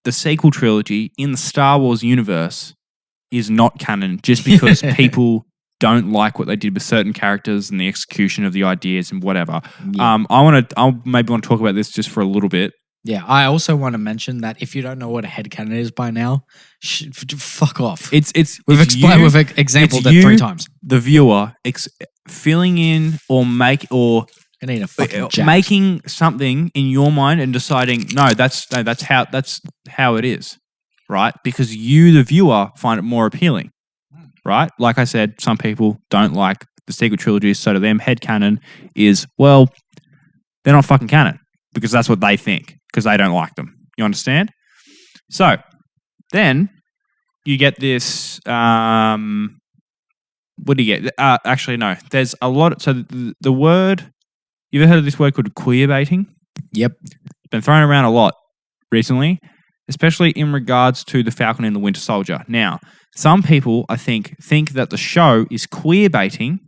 the sequel trilogy in the Star Wars universe is not canon just because people don't like what they did with certain characters and the execution of the ideas and whatever. Yeah. I'll maybe want to talk about this just for a little bit. Yeah, I also want to mention that if you don't know what a headcanon is by now, fuck off. We've We've exampled it 3 times. The viewer filling in or I need a fucking jack. making something in your mind and deciding that's how it is, right? Because you, the viewer, find it more appealing, right? Like I said, some people don't like the sequel trilogies, so to them, headcanon is, well, they're not fucking canon because that's what they think because they don't like them. You understand? So then you get this. What do you get? Actually, no. There's a lot. So the word. You ever heard of this word called queer baiting? Yep. It's been thrown around a lot recently, especially in regards to the Falcon and the Winter Soldier. Now, some people, I think that the show is queer baiting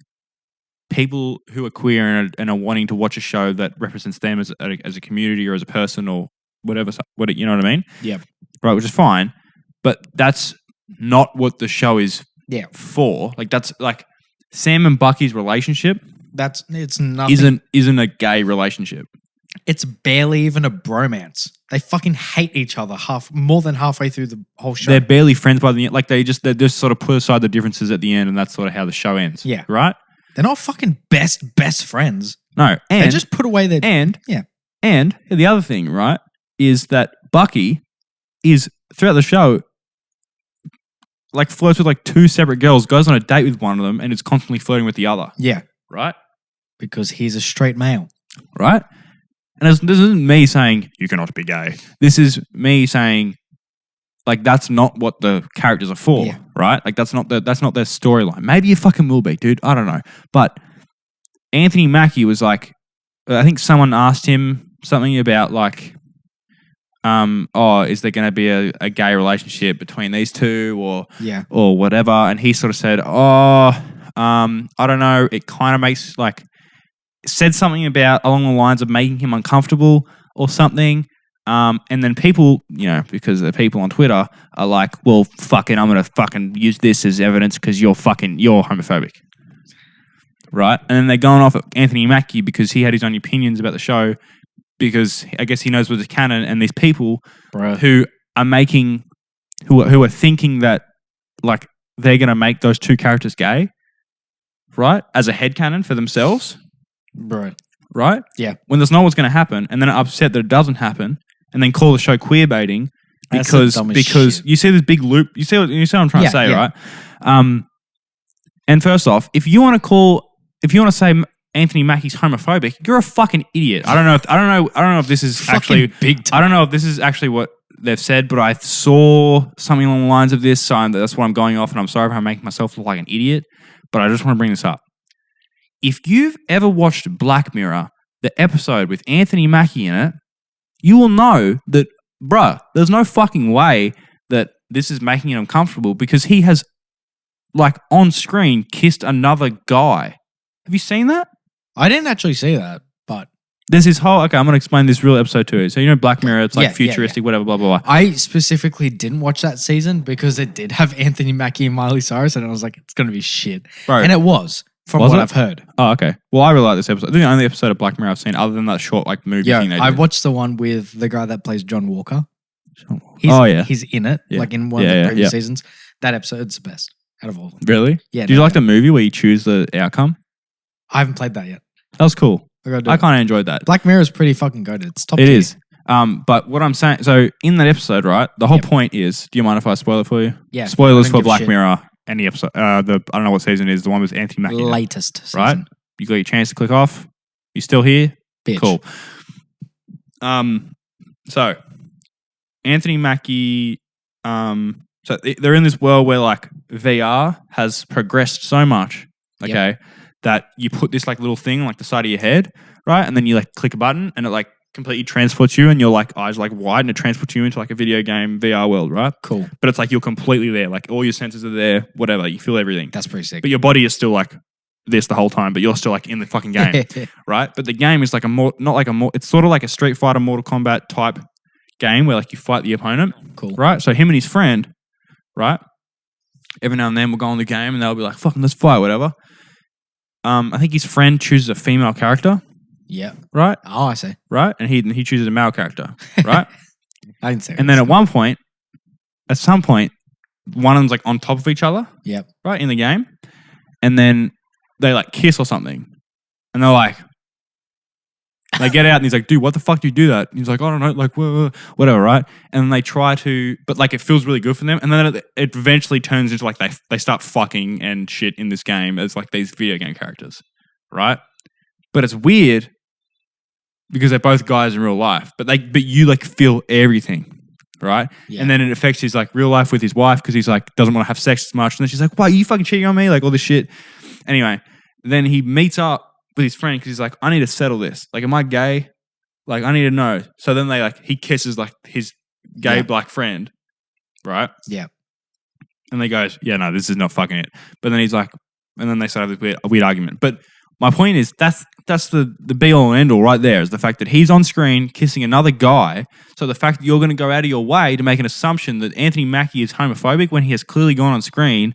people who are queer and are wanting to watch a show that represents them as a community or as a person or whatever. You know what I mean? Yep. Right, which is fine, but that's not what the show is for. Like that's like Sam and Bucky's relationship. It's nothing. Isn't a gay relationship. It's barely even a bromance. They fucking hate each other more than halfway through the whole show. They're barely friends by the end. Like they just sort of put aside the differences at the end, and that's sort of how the show ends. Yeah. Right? They're not fucking best friends. No. And they just put away their And the other thing, right, is that Bucky is throughout the show like flirts with like 2 separate girls, goes on a date with one of them, and is constantly flirting with the other. Yeah. Right? Because he's a straight male. Right? And this isn't me saying you cannot be gay. This is me saying, like, that's not what the characters are for, right? Like, that's not their storyline. Maybe it fucking will be, dude. I don't know. But Anthony Mackie was like, I think someone asked him something about like, is there going to be a gay relationship between these two or whatever? And he sort of said, I don't know. It kind of makes like. Said something about along the lines of making him uncomfortable or something. And then people, because the people on Twitter are like, well, fucking, I'm going to fucking use this as evidence because you're homophobic. Right? And then they're going off at Anthony Mackie because he had his own opinions about the show because I guess he knows what's canon, and these people who are who are thinking that like they're going to make those 2 characters gay, right? As a headcanon for themselves. Right? Yeah. When there's not what's going to happen, and then are upset that it doesn't happen, and then call the show queer baiting because you see this big loop. You see what I'm trying to say, right? And first off, if you want to say Anthony Mackie's homophobic, you're a fucking idiot. I don't know if this is actually big time. I don't know if this is actually what they've said, but I saw something along the lines of this, so that's what I'm going off, and I'm sorry if I'm making myself look like an idiot, but I just want to bring this up. If you've ever watched Black Mirror, the episode with Anthony Mackie in it, you will know that, there's no fucking way that this is making him uncomfortable because he has, like, on screen kissed another guy. Have you seen that? I didn't actually see that, but... There's this whole... Okay, I'm going to explain this real episode to you. So, Black Mirror, it's like futuristic, whatever, blah, blah, blah. I specifically didn't watch that season because it did have Anthony Mackie and Miley Cyrus, and I was like, it's going to be shit. Bro, and it was. From what I've heard. Oh, okay. Well, I really like this episode. I think the only episode of Black Mirror I've seen other than that short like movie thing they did. I watched the one with the guy that plays John Walker. He's in it, like in one of the previous seasons. That episode's the best out of all of them. Really? Yeah. Do you like the movie where you choose the outcome? I haven't played that yet. That was cool. I kind of enjoyed that. Black Mirror is pretty fucking good. It's top It tier. is. But what I'm saying, so in that episode, right, the whole Yep. point is, do you mind if I spoil it for you? Yeah. Spoilers I don't for give a Black shit. Mirror, any episode. I don't know what season it is, the one with Anthony Mackie. Latest season. Right? You got your chance to click off. You still here? Bitch. Cool. So Anthony Mackie, so they're in this world where like VR has progressed so much, okay, that you put this like little thing on like the side of your head, right, and then you like click a button and it like completely transports you, and your like eyes like wide, and it transports you into like a video game VR world, right? Cool. But it's like you're completely there, like all your senses are there, whatever, you feel everything. That's pretty sick. But your body is still like this the whole time, but you're still like in the fucking game, right? But the game is like it's sort of like a Street Fighter, Mortal Kombat type game where like you fight the opponent, Cool. right? So him and his friend, right? Every now and then we'll go on the game and they'll be like, "Fucking, let's fight, whatever." I think his friend chooses a female character, Yeah. right? Oh, I see. Right, and he chooses a male character, right? I can see. And then at some point, one of them's like on top of each other, Yep. right, in the game, and then they like kiss or something, and they're like, they get out and he's like, "Dude, what the fuck do you do that?" And he's like, "I don't know, like whatever, right?" And then they try to, but like it feels really good for them, and then it eventually turns into like they start fucking and shit in this game as like these video game characters, right? But it's weird because they're both guys in real life, but you like feel everything, right? Yeah. And then it affects his like real life with his wife because he's like doesn't want to have sex as much, and then she's like, "Why, are you fucking cheating on me?" Like all this shit. Anyway, then he meets up with his friend because he's like, "I need to settle this. Like, am I gay? Like, I need to know." So then he kisses like his gay black friend, right? Yeah. And they goes, "Yeah, no, this is not fucking it." But then he's like, and then they start this weird argument. But my point is that's the be all and end all right there, is the fact that he's on screen kissing another guy. So the fact that you're going to go out of your way to make an assumption that Anthony Mackie is homophobic when he has clearly gone on screen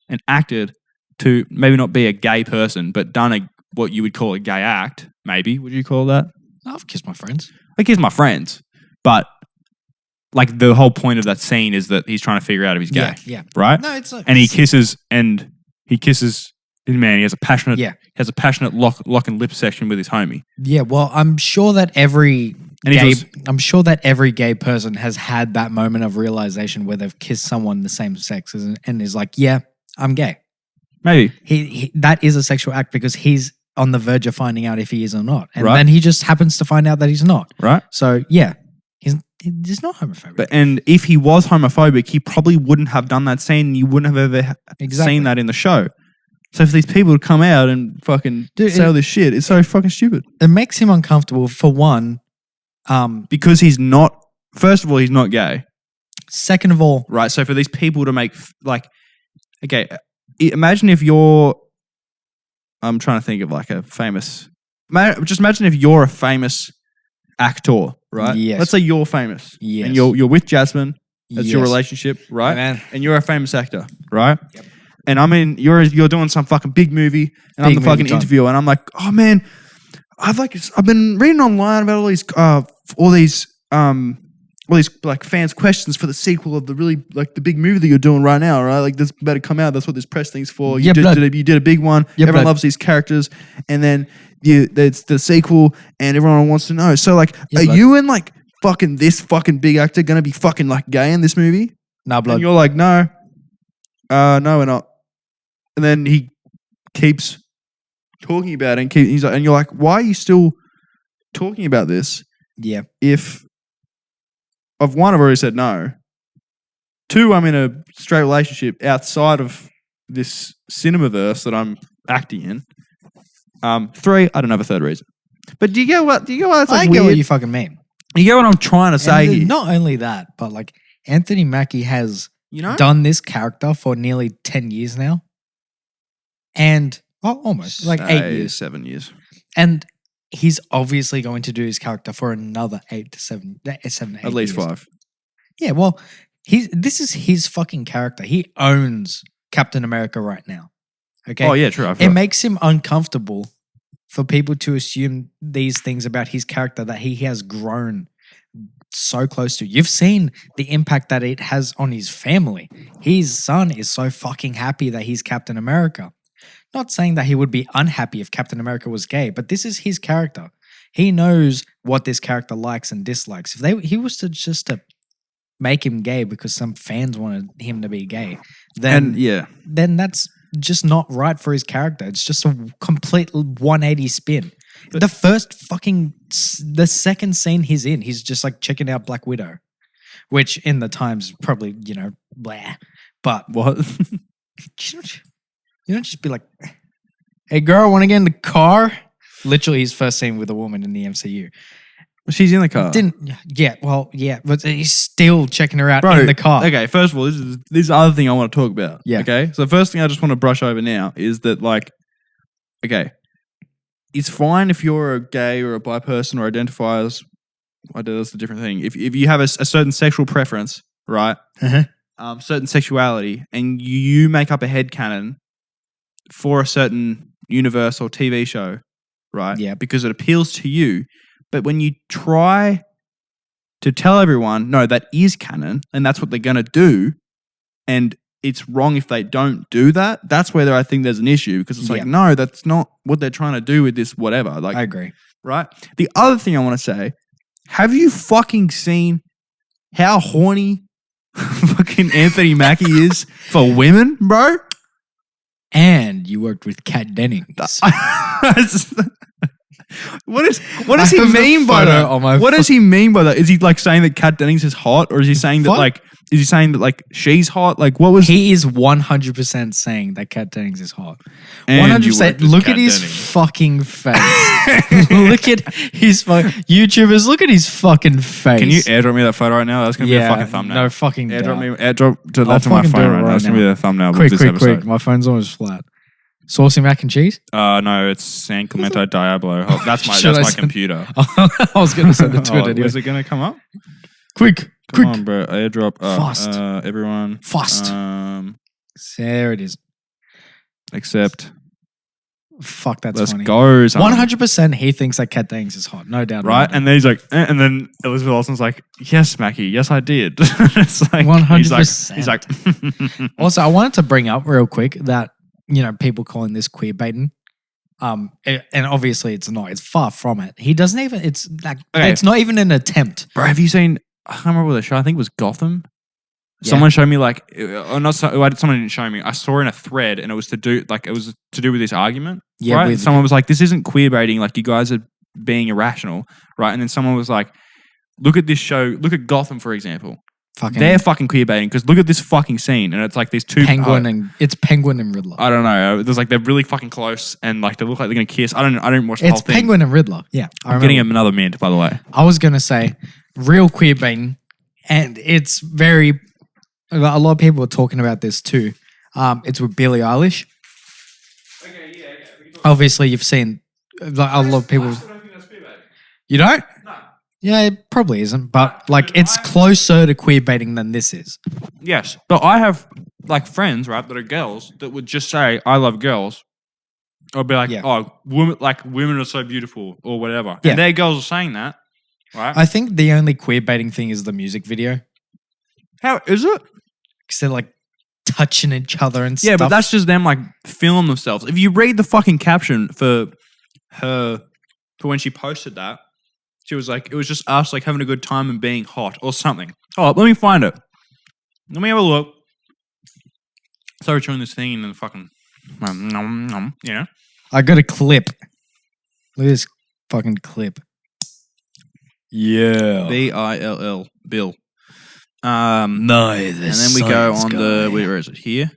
and acted to maybe not be a gay person, but done what you would call a gay act, maybe. Would you call that? I've kissed my friends. I kiss my friends, but like the whole point of that scene is that he's trying to figure out if he's gay, Yeah. right? No, it's not. And he kisses, man, he has a passionate lock and lip section with his homie. Yeah, well, I'm sure that every gay person has had that moment of realization where they've kissed someone the same sex and is like, "Yeah, I'm gay." Maybe. He that is a sexual act because he's on the verge of finding out if he is or not. And Right. then he just happens to find out that he's not. Right? So, yeah, he's not homophobic. And if he was homophobic, he probably wouldn't have done that scene, and you wouldn't have ever Exactly. seen that in the show. So for these people to come out and fucking say all this shit, it's so fucking stupid. It makes him uncomfortable, for one. Because he's not, first of all, he's not gay. Second of all, Right? So for these people to make, like, okay, imagine if you're, I'm trying to think of like a famous, just imagine if you're a famous actor, right? Yes. Let's say you're famous. Yes. And you're with Jasmine. That's your yes. relationship, right? Yeah, man. And you're a famous actor, right? Yep. And I mean, you're doing some fucking big movie, and I'm Big the movie, fucking John. interviewer, and I'm like, "Oh man, I've been reading online about all these like fans' questions for the sequel of the really like the big movie that you're doing right now, right? Like this better come out. That's what this press thing's for. Yeah, blood. You did a big one. Yeah, Everyone blood. loves these characters, and then it's the sequel, and everyone wants to know. So like, Yeah, are blood. you and like fucking this fucking big actor gonna be fucking like gay in this movie?" Nah, blood. And you're like, "No, no, we're not." And then he keeps talking about it, and he's like, and you're like, "Why are you still talking about this?" Yeah. If I've already said no. 2, I'm in a straight relationship outside of this cinemaverse that I'm acting in. 3, I don't have a third reason. But do you get what? It's like I get weird? what you fucking mean. You get what I'm trying to say And here? not only that, but like Anthony Mackie has You know? done this character for nearly 10 years now. And almost like 8 years. 7 years. And he's obviously going to do his character for another 8 to 7, 7 8 At least years. 5. Yeah, well, this is his fucking character. He owns Captain America right now. Okay? Oh, yeah, true. It makes him uncomfortable for people to assume these things about his character that he has grown so close to. You've seen the impact that it has on his family. His son is so fucking happy that he's Captain America. Not saying that he would be unhappy if Captain America was gay, but this is his character. He knows what this character likes and dislikes. If he was to just to make him gay because some fans wanted him to be gay, then that's just not right for his character. It's just a complete 180 spin. The second scene he's in, he's just like checking out Black Widow, which in the times probably, blah. But what? you don't just be like, hey girl, want to get in the car? Literally his first scene with a woman in the MCU. She's in the car. But he's still checking her out in the car. Okay, first of all, this is the other thing I want to talk about. Yeah. Okay, so the first thing I just want to brush over now is that, like, okay, it's fine if you're a gay or a bi person or identify as, that's a different thing. If you have a certain sexual preference, right? Certain sexuality, and you make up a headcanon for a certain universe or TV show, right? Yeah. Because it appeals to you. But when you try to tell everyone, no, that is canon, and that's what they're going to do, and it's wrong if they don't do that, that's where I think there's an issue, because it's like, no, that's not what they're trying to do with this whatever. Like, I agree. Right? The other thing I want to say, have you fucking seen how horny fucking Anthony Mackie is for women, bro? And you worked with Kat Dennings. What does he mean by that? What does he mean by that? Is he like saying that Kat Dennings is hot, or is he saying that she's hot? Like, what was he is 100% saying that Kat Dennings is hot. 100%. Look at his fucking face. Look at his YouTubers. Look at his fucking face. Can you airdrop me that photo right now? That's gonna be a fucking thumbnail. No fucking airdrop to my phone right now. That's gonna be the thumbnail. Quick! My phone's almost flat. Saucy mac and cheese? No, it's San Clemente Diablo. Oh, that's my computer. I was going to send it to it anyway. Is it going to come up? Quick! Come on, bro. Airdrop. Fast. Everyone. Fast. There it is. Accept. Fuck, that's Let's funny. go. Son. 100% he thinks that Kat Dennings is hot. No doubt. Right? And then he's like, and then Elizabeth Olsen's like, yes, Mackie. Yes, I did. It's like 100%. He's like Also, I wanted to bring up real quick that, people calling this queer baiting. And obviously it's not. It's far from it. He doesn't even, it's like, it's not even an attempt. Bro, have you seen, I can't remember the show, I think it was Gotham. Yeah. Someone showed me someone didn't show me. I saw in a thread and it was to do with this argument. Yeah. Right? Someone was like, this isn't queer baiting. Like, you guys are being irrational. Right. And then someone was like, look at this show. Look at Gotham, for example. They're fucking queer baiting because look at this fucking scene and it's like these two Penguin and Riddler. I don't know. There's like they're really fucking close and like they look like they're gonna kiss. I don't watch the whole thing. It's Penguin and Riddler. Yeah, I'm getting him another mint, by the way. I was gonna say real queer baiting, and it's very. A lot of people are talking about this too. It's with Billie Eilish. Okay, yeah. Obviously, you've seen like a lot of people. I still don't think that's queer baiting. You don't? No. Yeah, it probably isn't, but like it's closer to queer baiting than this is. Yes, but I have like friends, right, that are girls that would just say, "I love girls," or be like, "Oh, women are so beautiful," or whatever. Yeah. And their girls are saying that, right? I think the only queer baiting thing is the music video. How is it? Because they're like touching each other and stuff. Yeah, but that's just them like feeling themselves. If you read the fucking caption for when she posted that. She was like, it was just us like having a good time and being hot or something. Oh, let me find it. Let me have a look. Sorry, chewing this thing and then fucking, I got a clip. Look at this fucking clip. Yeah. Bill. Bill. Nice. And then we go on where is it? Here.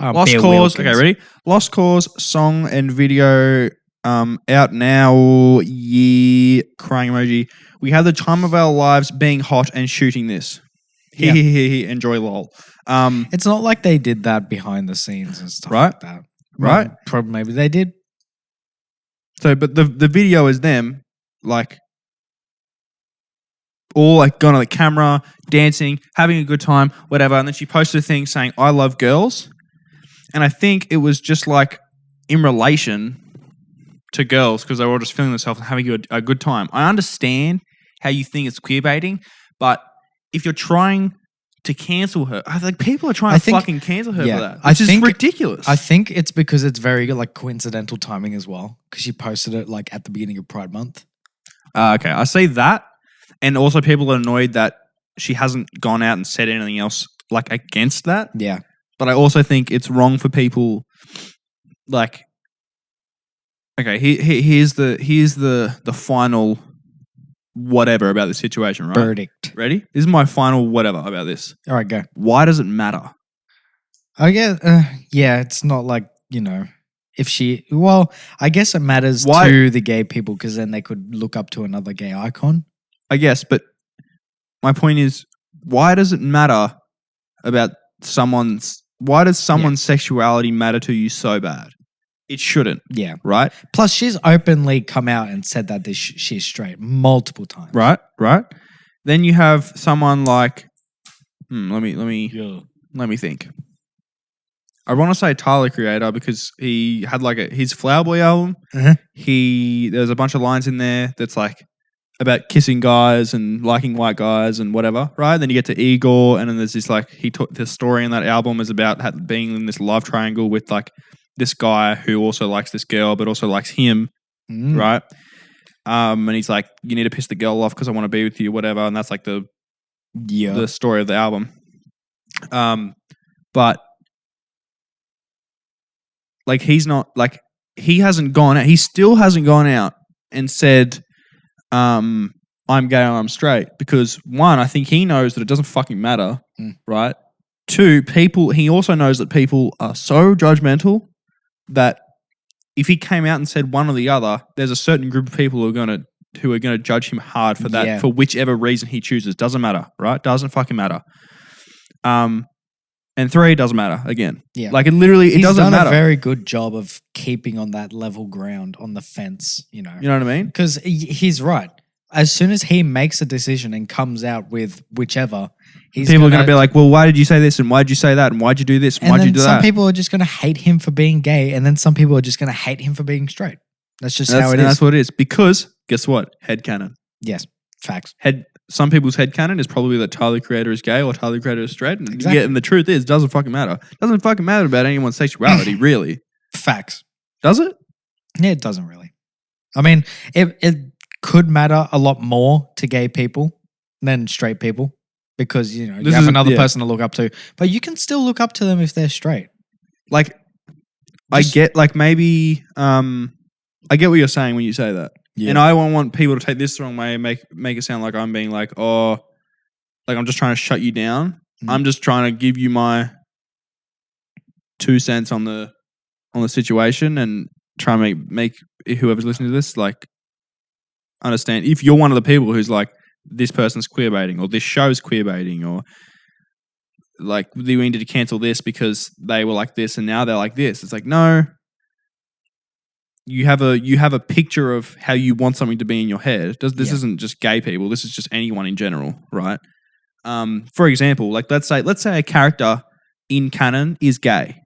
Lost Cause. Wilkins. Okay, ready? Lost Cause song and video. Out now, crying emoji. We had the time of our lives being hot and shooting this. Enjoy lol. It's not like they did that behind the scenes and stuff right? like that. Right? Probably maybe they did. So, but the video is them, like, all like gone on the camera, dancing, having a good time, whatever. And then she posted a thing saying, I love girls. And I think it was just like in relation to girls because they were all just feeling themselves and having a good time. I understand how you think it's queer baiting, but if you're trying to cancel her, I think people are trying to fucking cancel her for that. Which is ridiculous. I think it's because it's very like coincidental timing as well because she posted it like at the beginning of Pride Month. Okay, I see that, and also people are annoyed that she hasn't gone out and said anything else like against that. Yeah. But I also think it's wrong for people like. Okay, here's the final whatever about the situation, right? Verdict. Ready? This is my final whatever about this. All right, go. Why does it matter? I guess, yeah, it's not like, if she, well, I guess it matters Why- to the gay people because then they could look up to another gay icon. I guess, but my point is, why does it matter about why does someone's sexuality matter to you so bad? It shouldn't, Yeah. right? Plus, she's openly come out and said that she's straight multiple times. Right. Then you have someone like, let me think. I want to say Tyler Creator because he had like his Flower Boy album. Uh-huh. There's a bunch of lines in there that's like about kissing guys and liking white guys and whatever, right? Then you get to Igor, and then there's this like the story in that album is about being in this love triangle with like this guy who also likes this girl but also likes him, right? And he's like, you need to piss the girl off because I want to be with you, whatever. And that's like the story of the album. But like he hasn't gone out. He still hasn't gone out and said, I'm gay or I'm straight, because one, I think he knows that it doesn't fucking matter, right? Two, he also knows that people are so judgmental that if he came out and said one or the other, there's a certain group of people who are gonna judge him hard for that for whichever reason he chooses. Doesn't matter, right? Doesn't fucking matter. And three, doesn't matter again. Yeah. Like it literally, it doesn't matter. He's done a very good job of keeping on that level ground on the fence, You know what I mean? Because he's right. As soon as he makes a decision and comes out with whichever, people are going to be like, well, why did you say this? And why did you say that? And why'd you do this? And why'd you do that? Some people are just going to hate him for being gay. And then some people are just going to hate him for being straight. That's just how it is. That's what it is. Because guess what? Headcanon. Yes. Facts. Some people's headcanon is probably that Tyler Creator is gay or Tyler Creator is straight. And, exactly. And the truth is, it doesn't fucking matter. It doesn't fucking matter about anyone's sexuality, really. Facts. Does it? Yeah, it doesn't really. I mean, it could matter a lot more to gay people than straight people because, you have another person to look up to. But you can still look up to them if they're straight. Like, I get, like, maybe... I get what you're saying when you say that. Yeah. And I don't want people to take this the wrong way and make it sound like I'm being like, oh, like I'm just trying to shut you down. I'm just trying to give you my 2 cents on the situation and try and make whoever's listening to this like understand. If you're one of the people who's like, this person's queer baiting or this show's queer baiting or like we needed to cancel this because they were like this and now they're like this. It's like, no. You have a picture of how you want something to be in your head. This isn't just gay people. This is just anyone in general, right? For example, like let's say a character in canon is gay,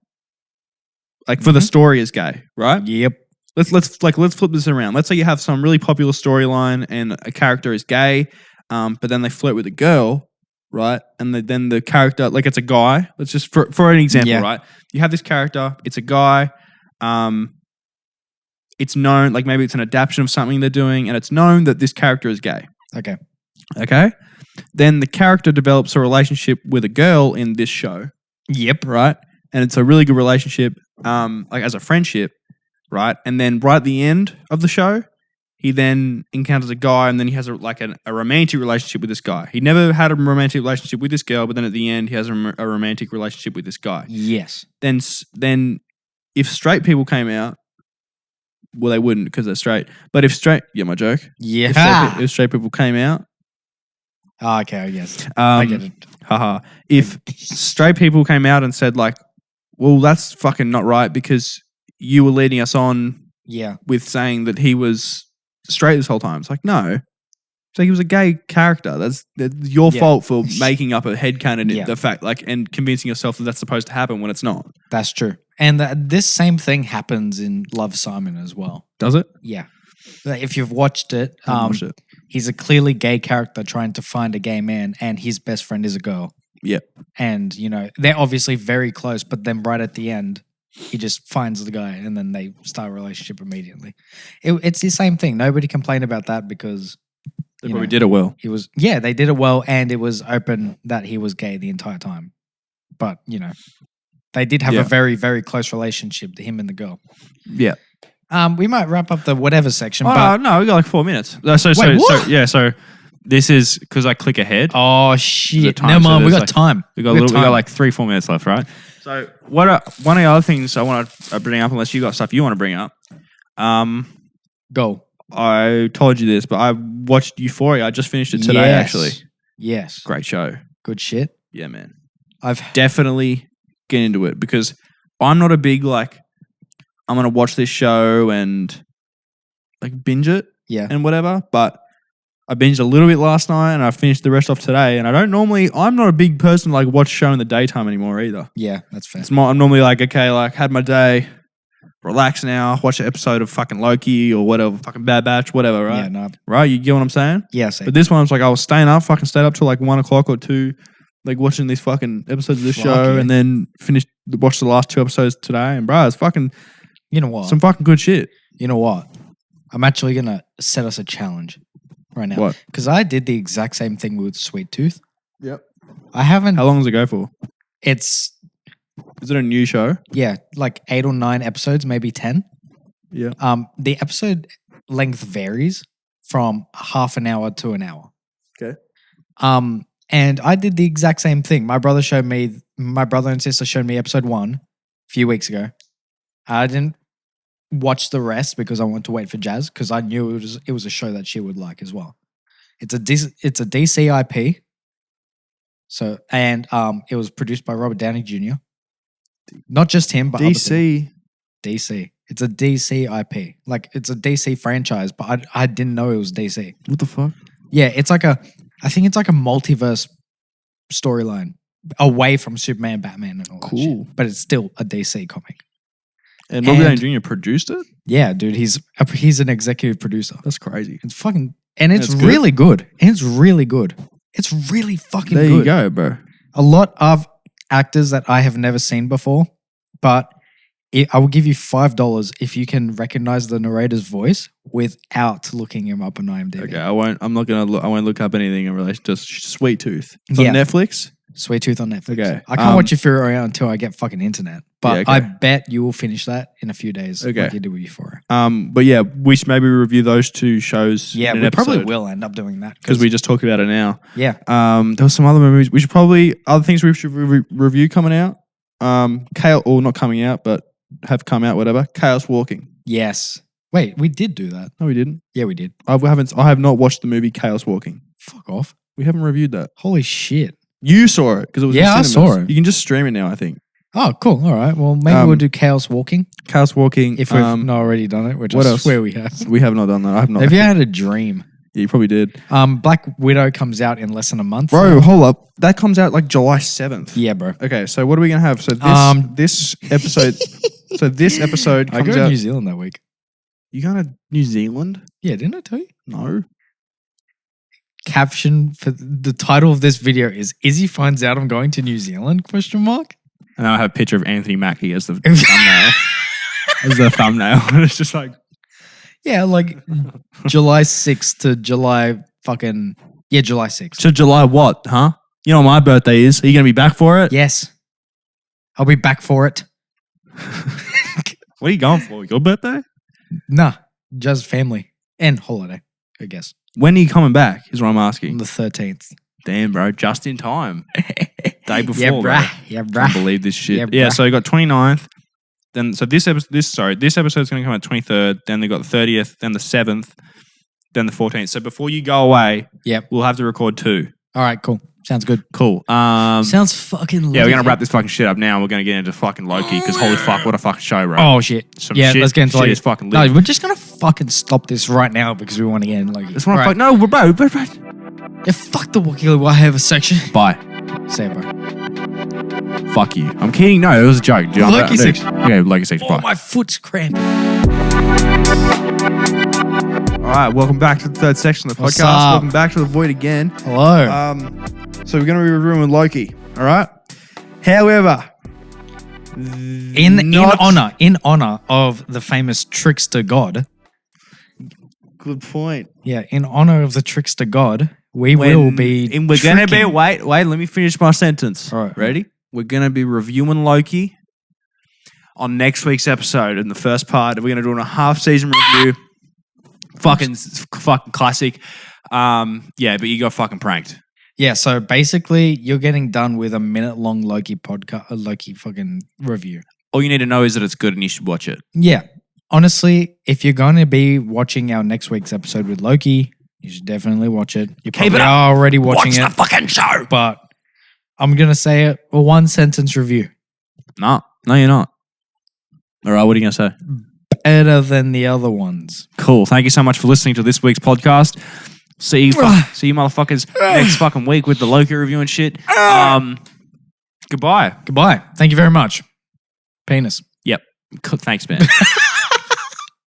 like for the story is gay, right? Yep. Let's flip this around. Let's say you have some really popular storyline and a character is gay, but then they flirt with a girl, right? And then the character, like it's a guy. Let's just for an example, right? You have this character. It's a guy. It's known, like maybe it's an adaptation of something they're doing, and it's known that this character is gay. Okay. Then the character develops a relationship with a girl in this show. Yep. Right? And it's a really good relationship, like as a friendship, right? And then right at the end of the show, he then encounters a guy, and then he has a romantic relationship with this guy. He never had a romantic relationship with this girl, but then at the end, he has a romantic relationship with this guy. Yes. Then if straight people came out, well, they wouldn't because they're straight. But if straight... Yeah, my joke. Yeah. If straight people came out... Oh, okay, I guess. I get it. Haha. If straight people came out and said like, well, that's fucking not right because you were leading us on with saying that he was straight this whole time. It's like, no. It's like he was a gay character. That's your fault for making up a headcanon the fact, like, and convincing yourself that that's supposed to happen when it's not. That's true. And this same thing happens in Love, Simon as well. Does it? Yeah. If you've watched it, he's a clearly gay character trying to find a gay man, and his best friend is a girl. Yep. And, they're obviously very close, but then right at the end, he just finds the guy and then they start a relationship immediately. It's the same thing. Nobody complained about that because They probably did it well. they did it well, and it was open that he was gay the entire time. But, they did have a very, very close relationship, him and the girl. Yeah. We might wrap up the whatever section. Oh, no, we got like 4 minutes. So this is because I click ahead. Oh, shit. Time, Never mind. We got like, time. We got like 3-4 minutes left, right? So one of the other things I want to bring up, unless you got stuff you want to bring up. Go. I told you this, but I watched Euphoria. I just finished it today, actually. Yes. Great show. Good shit. Yeah, man. I've definitely get into it because I'm not a big I'm going to watch this show and binge it and whatever, but I binged a little bit last night and I finished the rest off today, and I'm not a big person to watch show in the daytime anymore either. Yeah, that's fair. I'm normally had my day, relax now, watch an episode of fucking Loki or whatever, fucking Bad Batch, whatever, right? Yeah, no. Right? You get what I'm saying? Yeah, same. But this one, I was staying up till 1 o'clock or 2, watching these fucking episodes of this show, and then watched the last 2 episodes today, and bro, it's fucking, you know what? Some fucking good shit. You know what? I'm actually going to set us a challenge right now. What? Because I did the exact same thing with Sweet Tooth. Yep. I haven't... How long does it go for? Is it a new show? Yeah, 8 or 9 episodes, maybe 10. Yeah. The episode length varies from half an hour to an hour. Okay. And I did the exact same thing. My brother and sister showed me episode 1 a few weeks ago. I didn't watch the rest because I wanted to wait for Jazz because I knew it was a show that she would like as well. It's a DC IP. So it was produced by Robert Downey Jr. Not just him, but DC. DC. It's a DC IP. It's a DC franchise, but I didn't know it was DC. What the fuck? Yeah, I think it's a multiverse storyline away from Superman, Batman, and all that shit. But it's still a DC comic. And Robert Downey Jr. produced it? Yeah, dude. He's an executive producer. That's crazy. It's fucking... And it's really good. It's really good. It's really fucking good. There you go, bro. A lot of actors that I have never seen before, but I will give you $5 if you can recognize the narrator's voice without looking him up on IMDb. Okay, I won't look up anything in relation to Sweet Tooth. It's on Netflix? Sweet Tooth on Netflix. Okay. I can't watch Euphoria until I get fucking internet. But I bet you will finish that in a few days. Okay. Like you did with Euphoria. But yeah, we should maybe review those 2 shows. Yeah, in an we episode, probably will end up doing that. because we just talked about it now. Yeah. There was some other movies. We should probably, other things we should review coming out. Or not coming out, but have come out, whatever. Chaos Walking. Yes. Wait, we did do that. No, we didn't. Yeah, we did. I have not watched the movie Chaos Walking. Fuck off. We haven't reviewed that. Holy shit. You saw it because it was in cinemas. I saw it. You can just stream it now, I think. Oh, cool. All right. Well, maybe we'll do Chaos Walking. Chaos Walking. If we've not already done it, which what I else? swear we have. We have not done that. I have not. Have you had a dream? Yeah, you probably did. Black Widow comes out in less than a month. Bro, hold up. That comes out July 7th. Yeah, bro. Okay, so what are we going to have? So this episode I comes go to out. New Zealand that week. You going to New Zealand? Yeah, didn't I tell you? No. Caption for the title of this video is he finds out I'm going to New Zealand? ? And I have a picture of Anthony Mackie as the thumbnail. As the thumbnail. It's just yeah, July 6th to July July 6th. So July what, huh? You know what my birthday is. Are you going to be back for it? Yes. I'll be back for it. What are you going for? Your birthday? Nah, just family and holiday, I guess. When are you coming back is what I'm asking. On the 13th. Damn, bro. Just in time. Day before, yeah, bruh. bro. Yeah, bruh. Can't believe this shit. Yeah, So you got 29th. Then, so this episode's going to come out 23rd. Then they got the 30th. Then the 7th. Then the 14th. So before you go away, we'll have to record 2. All right, cool. Sounds good. Cool. Sounds fucking lit. Yeah, we're going to wrap this fucking shit up now. And we're going to get into fucking Loki because holy fuck, what a fucking show, bro. Oh, shit. Let's get into Loki. Shit is fucking lit. No, we're just going to fucking stop this right now because we want to get in Loki. That's what I'm no, bro. Yeah, fuck the whatever section. Bye. Say it, bro. Fuck you. I'm kidding. No, it was a joke. Dude, Loki section. Okay, Loki section. Oh, Bye. my foot's cramping. All right, welcome back to the 3rd section of the What's podcast. up? Welcome back to the Void again. Hello. So we're going to be reviewing Loki, all right? However, In honor of the famous trickster god. Good point. Yeah, in honor of the trickster god, we're gonna be. Wait. Let me finish my sentence. All right, Ready? We're gonna be reviewing Loki on next week's episode. In the first part, we're gonna do a half season review. Fucking classic. Yeah, but you got fucking pranked. Yeah, so basically, you're getting done with a minute-long Loki podcast, Loki fucking review. All you need to know is that it's good and you should watch it. Yeah. Honestly, if you're going to be watching our next week's episode with Loki, you should definitely watch it. You probably are already watching it. Watch the fucking show! But I'm going to say it, a one-sentence review. No, you're not. All right, what are you going to say? Better than the other ones. Cool. Thank you so much for listening to this week's podcast. See you motherfuckers next fucking week with the Loki review and shit. Goodbye. Goodbye. Thank you very much. Penis. Yep. Thanks, man.